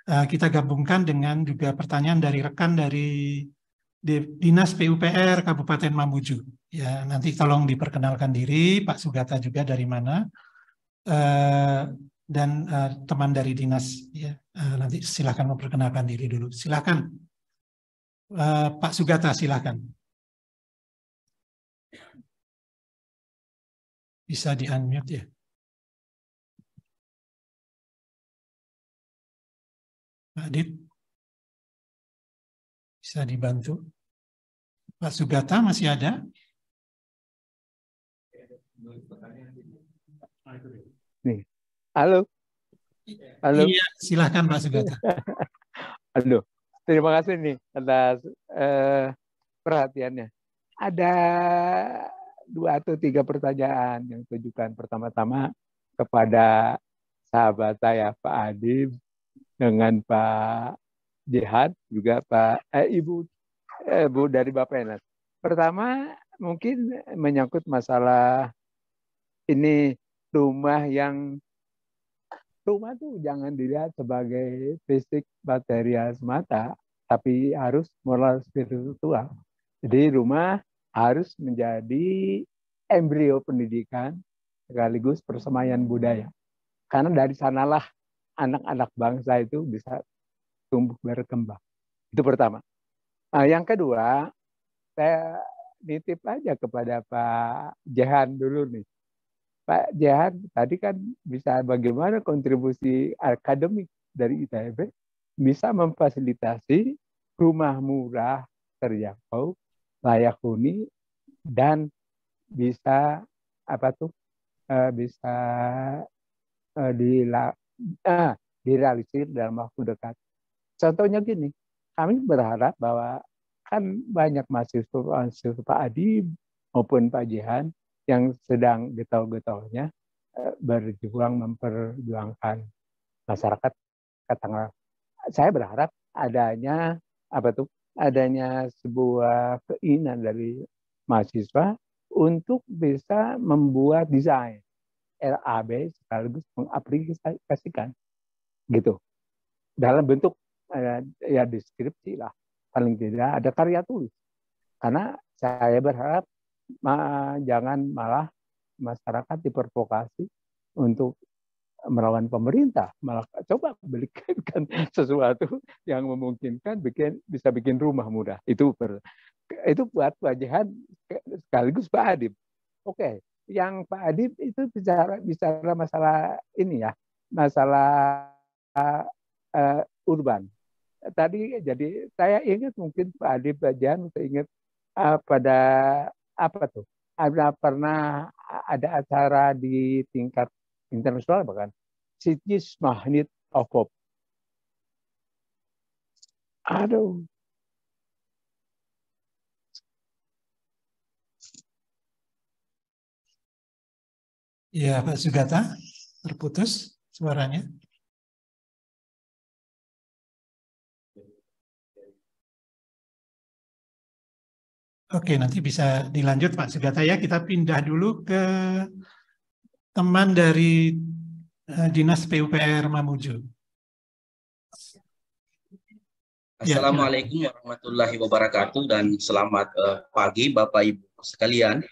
Kita gabungkan dengan juga pertanyaan dari rekan dari Dinas PUPR Kabupaten Mamuju. Ya, nanti tolong diperkenalkan diri, Pak Sugata juga dari mana, dan teman dari dinas. Ya, nanti silakan memperkenalkan diri dulu. Silakan, Pak Sugata, silakan. Bisa di-unmute ya. Pak Adit, bisa dibantu. Pak Sugata masih ada? Nih, halo. Halo. Iya, silakan Pak Sugata. Aduh, terima kasih nih atas perhatiannya. Ada 2 atau 3 pertanyaan yang ditujukan. Pertama-tama kepada sahabat saya Pak Adib dengan Pak Jihad, juga Ibu dari Bappenas. Pertama mungkin menyangkut masalah ini rumah tuh jangan dilihat sebagai fisik material semata, tapi harus moral spiritual. Jadi rumah harus menjadi embrio pendidikan sekaligus persemaian budaya. Karena dari sanalah anak-anak bangsa itu bisa tumbuh berkembang. Itu pertama. Nah, yang kedua, saya nitip aja kepada Pak Jehan dulu nih. Pak Jehan tadi kan bisa bagaimana kontribusi akademik dari ITB bisa memfasilitasi rumah murah terjangkau, layak huni, dan bisa bisa direalisir dalam waktu dekat. Contohnya gini, kami berharap bahwa kan banyak mahasiswa Pak Adi maupun Pak Jihan yang sedang getol-getolnya berjuang memperjuangkan masyarakat katakanlah. Saya berharap adanya sebuah keinginan dari mahasiswa untuk bisa membuat desain LAB sekaligus mengaplikasikan gitu dalam bentuk ya deskripsi lah, paling tidak ada karya tulis. Karena saya berharap jangan malah masyarakat diprovokasi untuk melawan pemerintah, malah coba belikan sesuatu yang memungkinkan bisa bikin rumah murah. Itu buat wajahan sekaligus Pak Adib. Oke, yang Pak Adib itu bicara masalah ini ya, masalah urban. Tadi jadi saya ingat mungkin Pak Adib Bajan untuk ingat pada pernah ada acara di tingkat internasional bahkan Cities Magnet of Hope. Aduh. Ya, Pak Sugata, terputus suaranya. Oke, nanti bisa dilanjut Pak Sugata ya. Kita pindah dulu ke teman dari Dinas PUPR Mamuju. Assalamualaikum warahmatullahi wabarakatuh dan selamat pagi Bapak Ibu sekalian.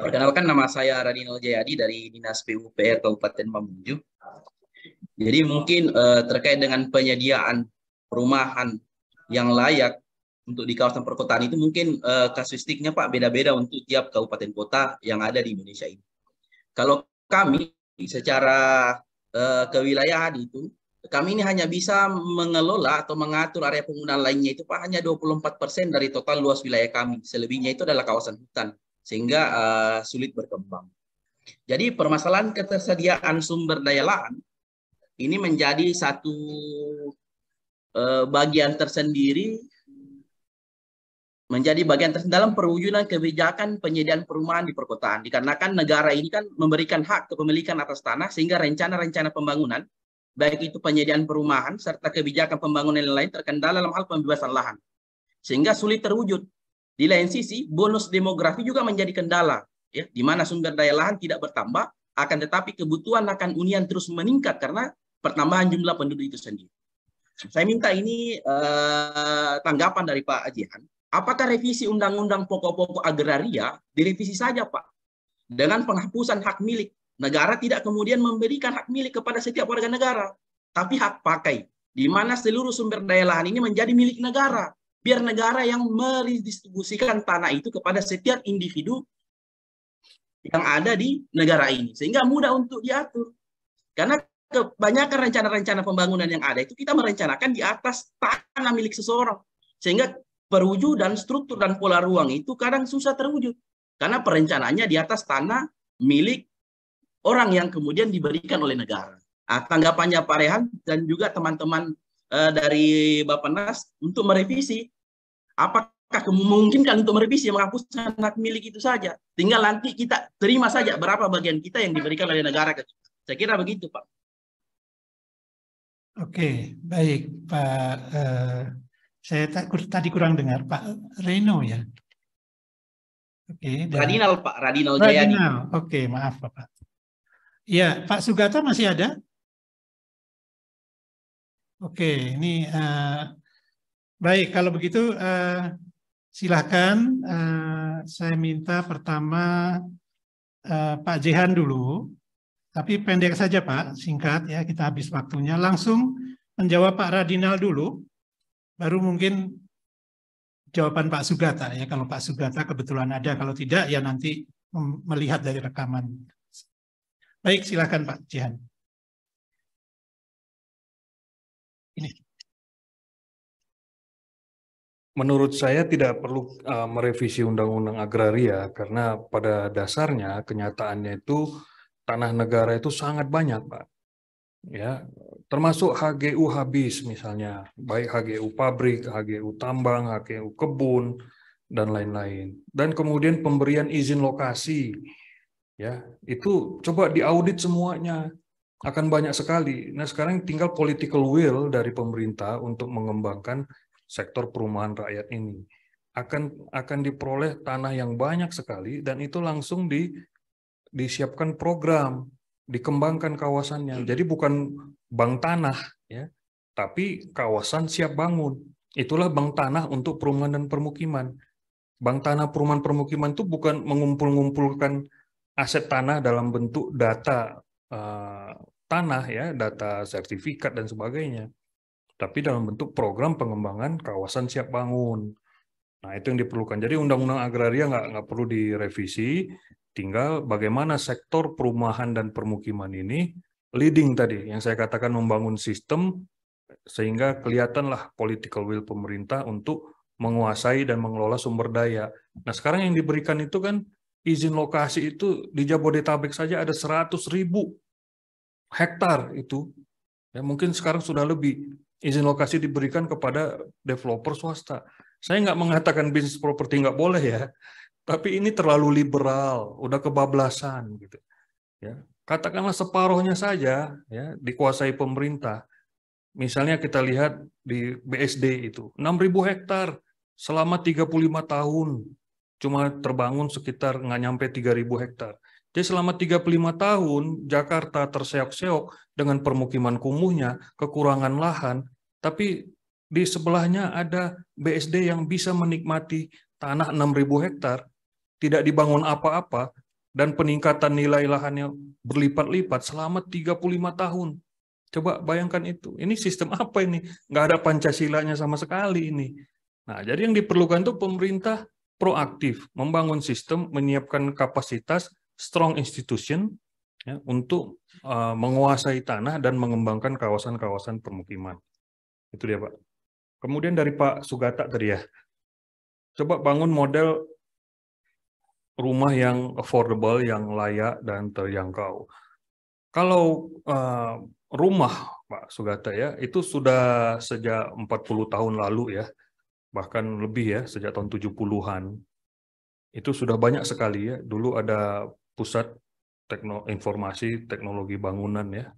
Perkenalkan, nama saya Radinal Jayadi dari Dinas PUPR Kabupaten Mamuju. Jadi mungkin terkait dengan penyediaan perumahan yang layak untuk di kawasan perkotaan itu mungkin kasuistiknya Pak beda-beda untuk tiap kabupaten kota yang ada di Indonesia ini. Kalau kami secara kewilayahan itu, kami ini hanya bisa mengelola atau mengatur area penggunaan lainnya itu Pak hanya 24% dari total luas wilayah kami. Selebihnya itu adalah kawasan hutan, sehingga sulit berkembang. Jadi permasalahan ketersediaan sumber daya lahan ini menjadi satu bagian tersendiri, dalam perwujudan kebijakan penyediaan perumahan di perkotaan. Dikarenakan negara ini kan memberikan hak kepemilikan atas tanah, sehingga rencana-rencana pembangunan, baik itu penyediaan perumahan serta kebijakan pembangunan yang lain, terkendala dalam hal pembebasan lahan, sehingga sulit terwujud. Di lain sisi, bonus demografi juga menjadi kendala, ya, di mana sumber daya lahan tidak bertambah, akan tetapi kebutuhan akan hunian terus meningkat karena pertambahan jumlah penduduk itu sendiri. Saya minta ini tanggapan dari Pak Jihan. Apakah revisi Undang-Undang Pokok-Pokok Agraria direvisi saja, Pak, dengan penghapusan hak milik? Negara tidak kemudian memberikan hak milik kepada setiap warga negara, tapi hak pakai, di mana seluruh sumber daya lahan ini menjadi milik negara. Biar negara yang meridistribusikan tanah itu kepada setiap individu yang ada di negara ini, sehingga mudah untuk diatur. Karena kebanyakan rencana-rencana pembangunan yang ada itu kita merencanakan di atas tanah milik seseorang, sehingga perwujudan struktur dan pola ruang itu kadang susah terwujud karena perencanaannya di atas tanah milik orang yang kemudian diberikan oleh negara. Tanggapannya Pak Rehan dan juga teman-teman dari Bappenas untuk merevisi, apakah memungkinkan untuk merevisi menghapuskan hak milik itu saja, tinggal nanti kita terima saja berapa bagian kita yang diberikan oleh negara ke kita. Saya kira begitu, Pak. Oke, baik Pak. Saya tadi kurang dengar Pak Reno ya. Oke. Radinal, Pak. Radinal Jayadi. Oke, maaf Pak. Ya, Pak Sugata masih ada? Oke, ini baik. Kalau begitu silakan. Saya minta pertama Pak Jehan dulu. Tapi pendek saja Pak, singkat ya, kita habis waktunya. Langsung menjawab Pak Radinal dulu. Baru mungkin jawaban Pak Sugata ya, kalau Pak Sugata kebetulan ada, kalau tidak ya nanti melihat dari rekaman. Baik, silakan Pak Jihan. Ini. Menurut saya tidak perlu merevisi Undang-Undang Agraria karena pada dasarnya kenyataannya itu tanah negara itu sangat banyak, Pak. Ya, termasuk HGU habis misalnya, baik HGU pabrik, HGU tambang, HGU kebun dan lain-lain. Dan kemudian pemberian izin lokasi, ya itu coba diaudit semuanya, akan banyak sekali. Nah sekarang tinggal political will dari pemerintah untuk mengembangkan sektor perumahan rakyat ini. Akan diperoleh tanah yang banyak sekali dan itu langsung disiapkan program. Dikembangkan kawasannya. Jadi bukan bank tanah, ya, tapi kawasan siap bangun. Itulah bank tanah untuk perumahan dan permukiman. Bank tanah perumahan permukiman itu bukan mengumpul-ngumpulkan aset tanah dalam bentuk data tanah, ya, data sertifikat dan sebagainya, tapi dalam bentuk program pengembangan kawasan siap bangun. Nah itu yang diperlukan. Jadi Undang-Undang Agraria nggak perlu direvisi. Tinggal bagaimana sektor perumahan dan permukiman ini leading tadi, yang saya katakan membangun sistem sehingga kelihatanlah political will pemerintah untuk menguasai dan mengelola sumber daya. Nah sekarang yang diberikan itu kan izin lokasi itu di Jabodetabek saja ada 100.000 hektar itu. Ya, mungkin sekarang sudah lebih. Izin lokasi diberikan kepada developer swasta. Saya nggak mengatakan bisnis properti nggak boleh ya. Tapi ini terlalu liberal, udah kebablasan gitu. Ya, katakanlah separuhnya saja ya dikuasai pemerintah. Misalnya kita lihat di BSD itu 6.000 hektar selama 35 tahun cuma terbangun sekitar nggak nyampe 3.000 hektar. Jadi selama 35 tahun Jakarta terseok-seok dengan permukiman kumuhnya, kekurangan lahan, tapi di sebelahnya ada BSD yang bisa menikmati tanah 6.000 hektar, tidak dibangun apa-apa, dan peningkatan nilai lahannya berlipat-lipat selama 35 tahun. Coba bayangkan itu. Ini sistem apa ini? Nggak ada Pancasilanya sama sekali ini. Nah, jadi yang diperlukan itu pemerintah proaktif, membangun sistem, menyiapkan kapasitas, strong institution, ya, untuk menguasai tanah dan mengembangkan kawasan-kawasan permukiman. Itu dia, Pak. Kemudian dari Pak Sugata tadi ya, coba bangun model rumah yang affordable, yang layak dan terjangkau. Kalau rumah, Pak Sugata ya, itu sudah sejak 40 tahun lalu ya, bahkan lebih ya, sejak tahun 70-an. Itu sudah banyak sekali ya. Dulu ada pusat informasi teknologi bangunan ya.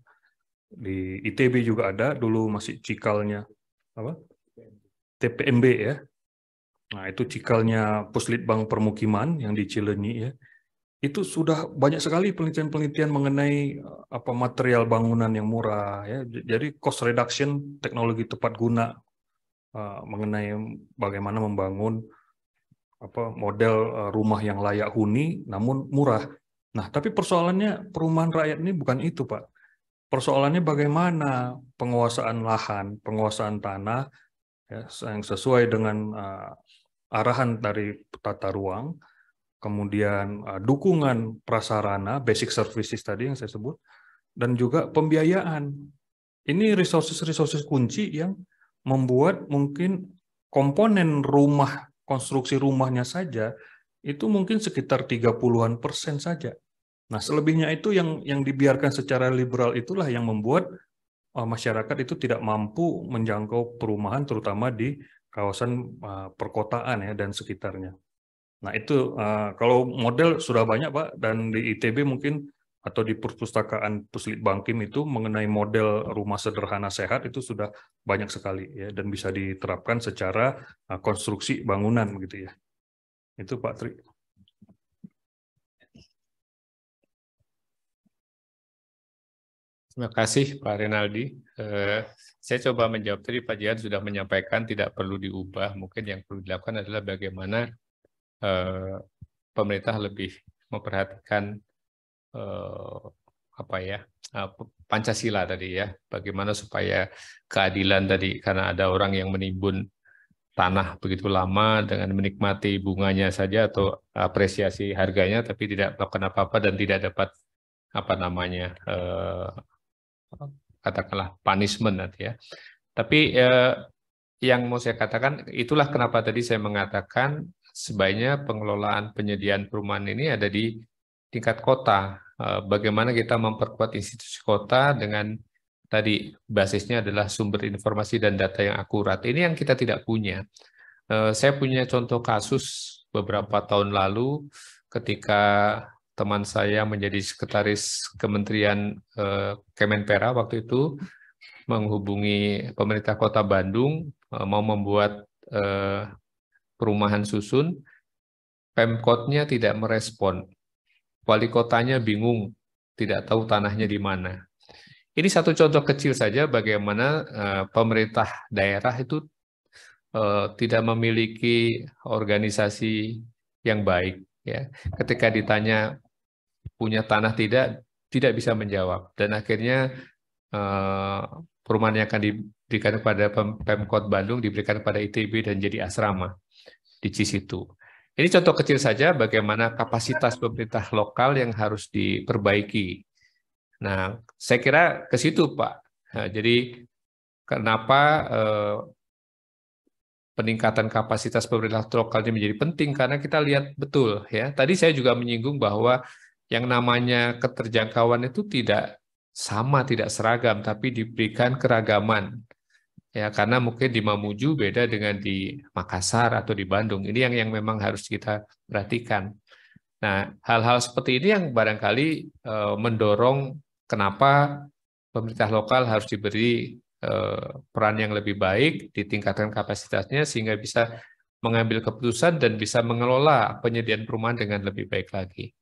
Di ITB juga ada, dulu masih cikalnya apa? TPMB ya. Nah, itu cikalnya Puslitbang Permukiman yang di Cileunyi ya. Itu sudah banyak sekali penelitian-penelitian mengenai apa material bangunan yang murah ya. Jadi cost reduction, teknologi tepat guna mengenai bagaimana membangun apa model rumah yang layak huni namun murah. Nah, tapi persoalannya perumahan rakyat ini bukan itu, Pak. Persoalannya bagaimana penguasaan lahan, penguasaan tanah ya, yang sesuai dengan arahan dari tata ruang, kemudian dukungan prasarana, basic services tadi yang saya sebut, dan juga pembiayaan. Ini resources kunci yang membuat mungkin komponen rumah, konstruksi rumahnya saja, itu mungkin sekitar 30-an% saja. Nah, selebihnya itu yang dibiarkan secara liberal itulah yang membuat masyarakat itu tidak mampu menjangkau perumahan, terutama di kawasan perkotaan ya dan sekitarnya. Nah, itu kalau model sudah banyak, Pak, dan di ITB mungkin atau di perpustakaan Puslitbangkim itu mengenai model rumah sederhana sehat itu sudah banyak sekali ya dan bisa diterapkan secara konstruksi bangunan begitu ya. Itu Pak Tri. Terima kasih Pak Renaldi. Saya coba menjawab tadi Pak Jihan sudah menyampaikan tidak perlu diubah. Mungkin yang perlu dilakukan adalah bagaimana pemerintah lebih memperhatikan Pancasila tadi ya. Bagaimana supaya keadilan tadi karena ada orang yang menimbun tanah begitu lama dengan menikmati bunganya saja atau apresiasi harganya tapi tidak melakukan apa-apa dan tidak dapat katakanlah punishment nanti ya. Tapi yang mau saya katakan itulah kenapa tadi saya mengatakan sebaiknya pengelolaan penyediaan perumahan ini ada di tingkat kota. Bagaimana kita memperkuat institusi kota dengan tadi basisnya adalah sumber informasi dan data yang akurat. Ini yang kita tidak punya. Saya punya contoh kasus beberapa tahun lalu ketika teman saya menjadi sekretaris Kementerian Kemenpera waktu itu menghubungi pemerintah Kota Bandung mau membuat perumahan susun, Pemkotnya tidak merespon, wali kotanya bingung, tidak tahu tanahnya di mana. Ini satu contoh kecil saja bagaimana pemerintah daerah itu tidak memiliki organisasi yang baik. Ya, ketika ditanya punya tanah tidak bisa menjawab dan akhirnya perumahan yang akan diberikan kepada Pemkot Bandung diberikan kepada ITB dan jadi asrama di Cisitu. Ini contoh kecil saja bagaimana kapasitas pemerintah lokal yang harus diperbaiki. Nah, saya kira ke situ Pak. Nah, jadi kenapa peningkatan kapasitas pemerintah lokal ini menjadi penting karena kita lihat betul ya. Tadi saya juga menyinggung bahwa yang namanya keterjangkauan itu tidak sama, tidak seragam, tapi diberikan keragaman. Ya, karena mungkin di Mamuju beda dengan di Makassar atau di Bandung. Ini yang memang harus kita perhatikan. Nah, hal-hal seperti ini yang barangkali mendorong kenapa pemerintah lokal harus diberi peran yang lebih baik, ditingkatkan kapasitasnya sehingga bisa mengambil keputusan dan bisa mengelola penyediaan perumahan dengan lebih baik lagi.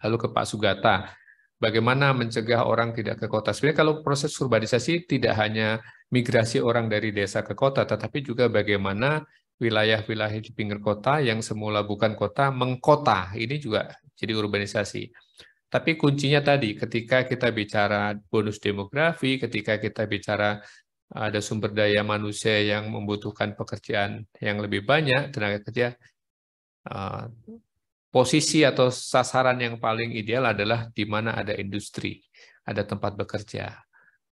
Lalu ke Pak Sugata, bagaimana mencegah orang tidak ke kota? Sebenarnya kalau proses urbanisasi tidak hanya migrasi orang dari desa ke kota, tetapi juga bagaimana wilayah-wilayah di pinggir kota yang semula bukan kota, mengkota. Ini juga jadi urbanisasi. Tapi kuncinya tadi, ketika kita bicara bonus demografi, ketika kita bicara ada sumber daya manusia yang membutuhkan pekerjaan yang lebih banyak, tenaga kerja, posisi atau sasaran yang paling ideal adalah di mana ada industri, ada tempat bekerja.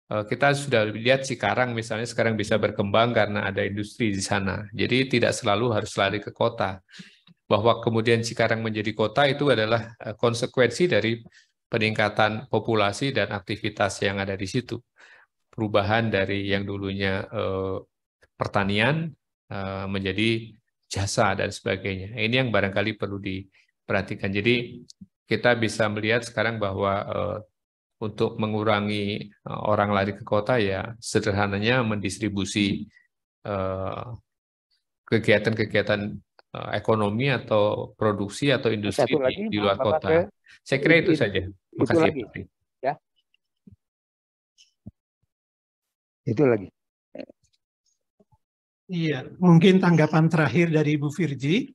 Kita sudah lihat Cikarang misalnya sekarang bisa berkembang karena ada industri di sana. Jadi tidak selalu harus lari ke kota. bahwa kemudian Cikarang menjadi kota itu adalah konsekuensi dari peningkatan populasi dan aktivitas yang ada di situ. Perubahan dari yang dulunya pertanian menjadi jasa dan sebagainya. Ini yang barangkali perlu diperhatikan. Jadi kita bisa melihat sekarang bahwa untuk mengurangi orang lari ke kota ya sederhananya mendistribusi kegiatan-kegiatan ekonomi atau produksi atau industri Satu lagi, di luar Bapak kota. Saya kira itu saja. Itu Makasih. lagi. Ya. Itu lagi. Iya, mungkin tanggapan terakhir dari Bu Virgi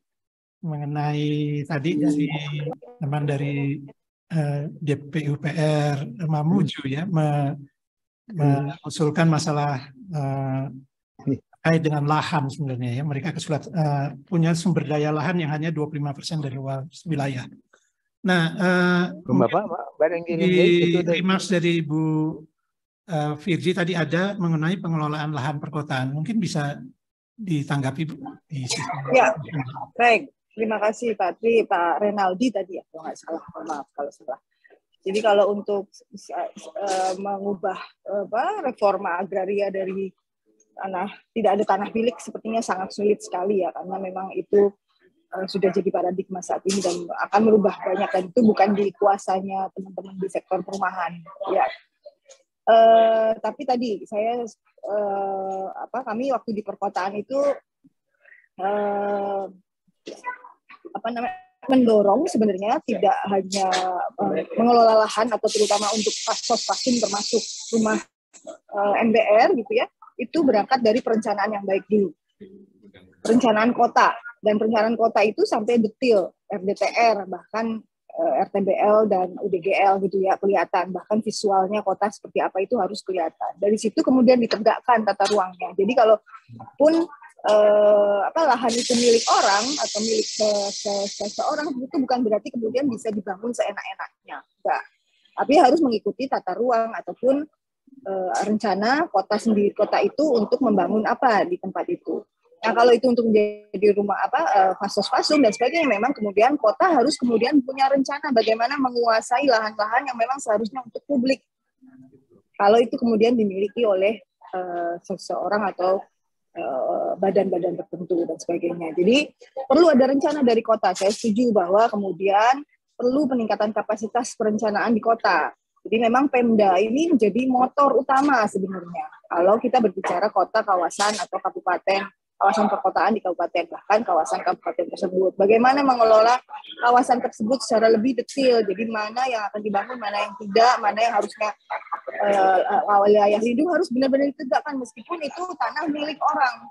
mengenai tadi dari teman dari DPUPR Mamuju ya mengusulkan masalah terkait dengan lahan sebenarnya ya. Mereka punya sumber daya lahan yang hanya 25% dari wilayah. Nah, Bapak, di remarks dari Bu Virgi tadi ada mengenai pengelolaan lahan perkotaan. Mungkin bisa ditanggapi Bu. Ya, baik. Terima kasih Pak Renaldi tadi ya, kalau nggak salah. Maaf kalau salah. Jadi kalau untuk mengubah reforma agraria dari tidak ada tanah milik sepertinya sangat sulit sekali ya, karena memang itu sudah jadi paradigma saat ini dan akan merubah banyak, dan itu bukan di kuasanya teman-teman di sektor perumahan ya. Tapi tadi saya kami waktu di perkotaan itu mendorong sebenarnya tidak hanya mengelola lahan atau terutama untuk pasos-pasin termasuk rumah MBR gitu ya, itu berangkat dari perencanaan yang baik dulu, perencanaan kota, dan perencanaan kota itu sampai detail RDTR bahkan RTBL dan UDGL gitu ya, kelihatan bahkan visualnya kota seperti apa itu harus kelihatan. Dari situ kemudian ditegakkan tata ruangnya. Jadi kalau pun lahan itu milik orang atau milik seseorang, itu bukan berarti kemudian bisa dibangun seenak-enaknya, enggak. Tapi harus mengikuti tata ruang ataupun rencana kota sendiri, kota itu untuk membangun apa di tempat itu. Nah, kalau itu untuk menjadi rumah fasos-fasum dan sebagainya, memang kemudian kota harus kemudian punya rencana bagaimana menguasai lahan-lahan yang memang seharusnya untuk publik. Kalau itu kemudian dimiliki oleh seseorang atau badan-badan tertentu dan sebagainya. Jadi perlu ada rencana dari kota. Saya setuju bahwa kemudian perlu peningkatan kapasitas perencanaan di kota. Jadi memang Pemda ini menjadi motor utama sebenarnya. Kalau kita berbicara kota, kawasan, atau kabupaten, kawasan perkotaan di kabupaten, bahkan kawasan kabupaten tersebut. Bagaimana mengelola kawasan tersebut secara lebih detail. Jadi mana yang akan dibangun, mana yang tidak, mana yang harusnya wilayah lindung harus benar-benar ditegakkan meskipun itu tanah milik orang.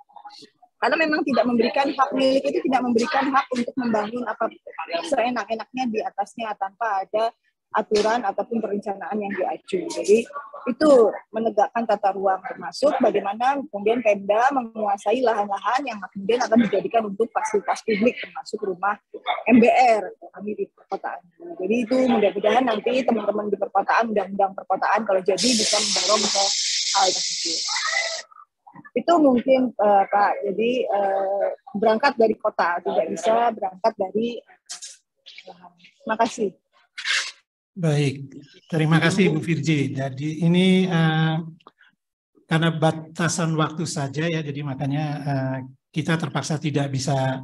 Karena memang tidak memberikan hak milik itu, tidak memberikan hak untuk membangun apa seenak-enaknya di atasnya tanpa ada aturan ataupun perencanaan yang diacu. Jadi itu menegakkan tata ruang, termasuk bagaimana kemudian Pemda menguasai lahan-lahan yang kemudian akan dijadikan untuk fasilitas publik, termasuk rumah MBR kami di perkotaan. Jadi itu mudah-mudahan nanti teman-teman di perkotaan, undang-undang perkotaan kalau jadi bisa mendorong ke hal tersebut. Itu mungkin Pak. Jadi berangkat dari kota, tidak bisa berangkat dari lahan. Terima kasih. Baik, terima kasih Bu Virgi. Jadi ini karena batasan waktu saja ya, jadi makanya kita terpaksa tidak bisa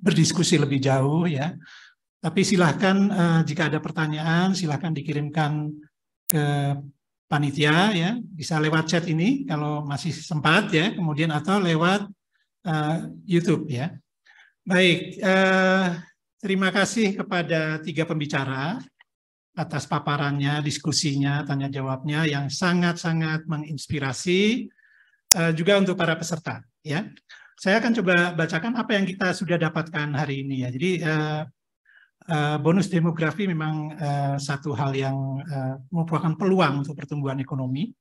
berdiskusi lebih jauh ya. Tapi silahkan jika ada pertanyaan silahkan dikirimkan ke panitia ya, bisa lewat chat ini kalau masih sempat ya, kemudian atau lewat YouTube ya. Baik. Terima kasih kepada 3 pembicara atas paparannya, diskusinya, tanya jawabnya yang sangat-sangat menginspirasi, juga untuk para peserta. Ya, saya akan coba bacakan apa yang kita sudah dapatkan hari ini ya. Jadi bonus demografi memang satu hal yang merupakan peluang untuk pertumbuhan ekonomi,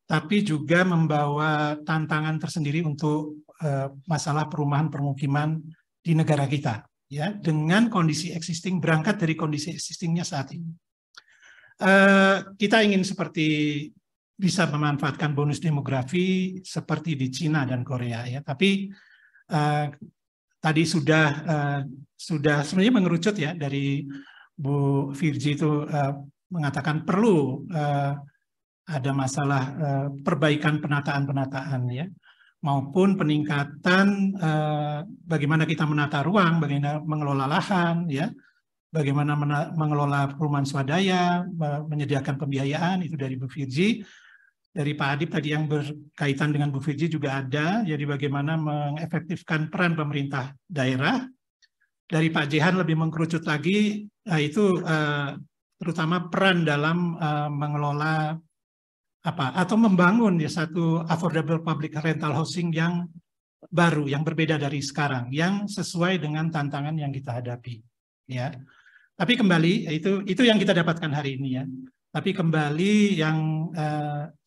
tapi juga membawa tantangan tersendiri untuk masalah perumahan permukiman di negara kita. Ya, dengan kondisi existing, berangkat dari kondisi existingnya saat ini. Kita ingin seperti bisa memanfaatkan bonus demografi seperti di Cina dan Korea ya, tapi tadi sudah sebenarnya mengerucut ya dari Bu Virgi itu mengatakan perlu ada masalah perbaikan penataan ya, maupun peningkatan bagaimana kita menata ruang, bagaimana mengelola lahan ya, bagaimana mengelola perumahan swadaya, menyediakan pembiayaan, itu dari Bu Virgi. Dari Pak Adib tadi yang berkaitan dengan Bu Virgi juga ada, jadi bagaimana mengefektifkan peran pemerintah daerah. Dari Pak Jehan lebih mengkerucut lagi, itu terutama peran dalam mengelola atau membangun ya satu affordable public rental housing yang baru, yang berbeda dari sekarang, yang sesuai dengan tantangan yang kita hadapi. Ya, tapi kembali itu yang kita dapatkan hari ini ya. Tapi kembali yang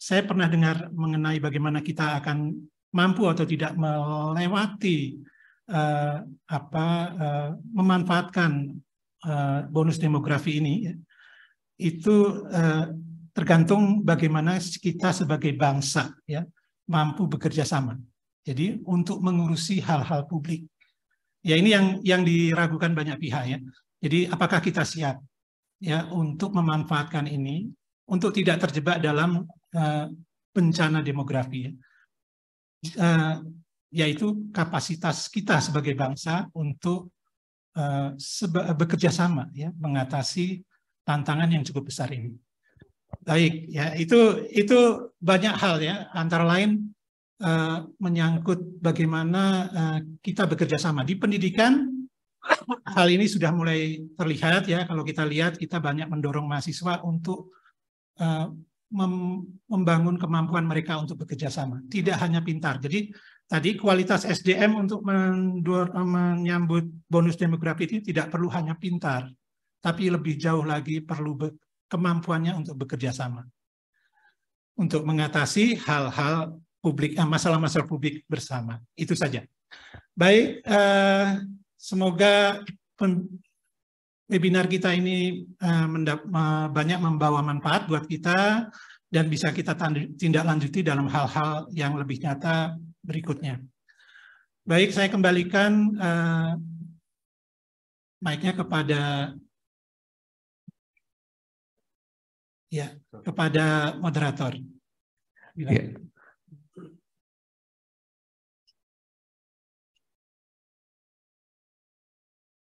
saya pernah dengar mengenai bagaimana kita akan mampu atau tidak melewati memanfaatkan bonus demografi ini, itu tergantung bagaimana kita sebagai bangsa ya mampu bekerja sama. Jadi untuk mengurusi hal-hal publik. Ya ini yang diragukan banyak pihak ya. Jadi apakah kita siap ya untuk memanfaatkan ini untuk tidak terjebak dalam bencana demografi ya. Yaitu kapasitas kita sebagai bangsa untuk bekerja sama ya mengatasi tantangan yang cukup besar ini. Baik ya, itu banyak hal ya, antara lain menyangkut bagaimana kita bekerja sama di pendidikan. Hal ini sudah mulai terlihat ya, kalau kita lihat kita banyak mendorong mahasiswa untuk membangun kemampuan mereka untuk bekerja sama, tidak hanya pintar. Jadi tadi kualitas SDM untuk menyambut bonus demografi ini tidak perlu hanya pintar, tapi lebih jauh lagi perlu kemampuannya untuk bekerja sama, untuk mengatasi hal-hal publik, masalah-masalah publik bersama. Itu saja. Baik, semoga webinar kita ini banyak membawa manfaat buat kita dan bisa kita tindak lanjuti dalam hal-hal yang lebih nyata berikutnya. Baik, saya kembalikan mic-nya kepada moderator. Ya.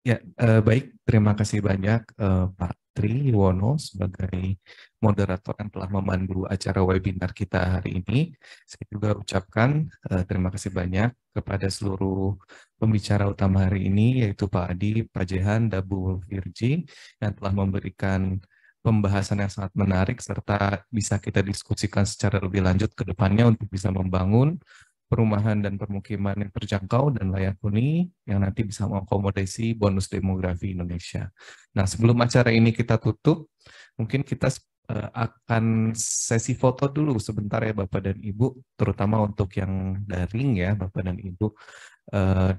Ya, baik. Terima kasih banyak Pak Tri Wono sebagai moderator yang telah memandu acara webinar kita hari ini. Saya juga ucapkan terima kasih banyak kepada seluruh pembicara utama hari ini, yaitu Pak Adi, Pak Jehan, dan Bu Virgi, yang telah memberikan pembahasan yang sangat menarik, serta bisa kita diskusikan secara lebih lanjut ke depannya untuk bisa membangun perumahan dan permukiman yang terjangkau dan layak huni yang nanti bisa mengakomodasi bonus demografi Indonesia. Nah, sebelum acara ini kita tutup, mungkin kita akan sesi foto dulu sebentar ya Bapak dan Ibu, terutama untuk yang daring ya Bapak dan Ibu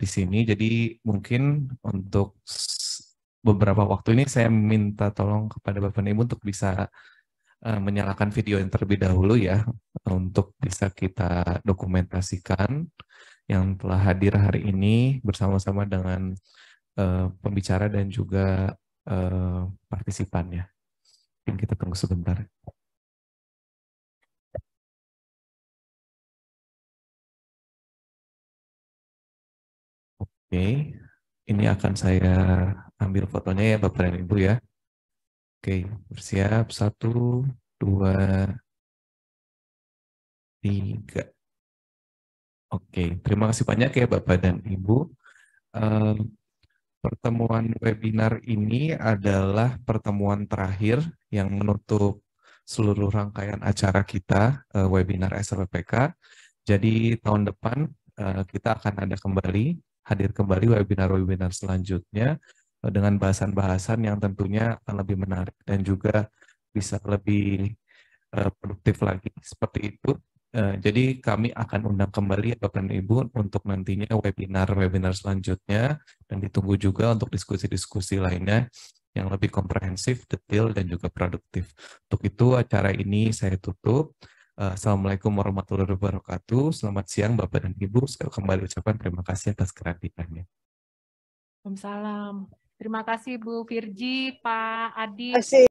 di sini. Jadi mungkin untuk beberapa waktu ini saya minta tolong kepada Bapak dan Ibu untuk bisa menyalakan video yang terlebih dahulu ya, untuk bisa kita dokumentasikan yang telah hadir hari ini bersama-sama dengan pembicara dan juga partisipannya. Mungkin kita tunggu sebentar. Oke, ini akan saya ambil fotonya ya Bapak dan Ibu ya. Oke, bersiap. 1, 2, 3. Oke, terima kasih banyak ya Bapak dan Ibu. Pertemuan webinar ini adalah pertemuan terakhir yang menutup seluruh rangkaian acara kita, webinar SLPK. Jadi tahun depan kita akan hadir kembali webinar-webinar selanjutnya dengan bahasan-bahasan yang tentunya akan lebih menarik dan juga bisa lebih produktif lagi seperti itu. Jadi kami akan undang kembali Bapak dan Ibu untuk nantinya webinar-webinar selanjutnya, dan ditunggu juga untuk diskusi-diskusi lainnya yang lebih komprehensif, detail, dan juga produktif. Untuk itu acara ini saya tutup. Assalamualaikum warahmatullahi wabarakatuh. Selamat siang Bapak dan Ibu. Saya kembali ucapkan terima kasih atas kehadirannya. Waalaikumsalam. Terima kasih Bu Virgi, Pak Adi. Terima kasih.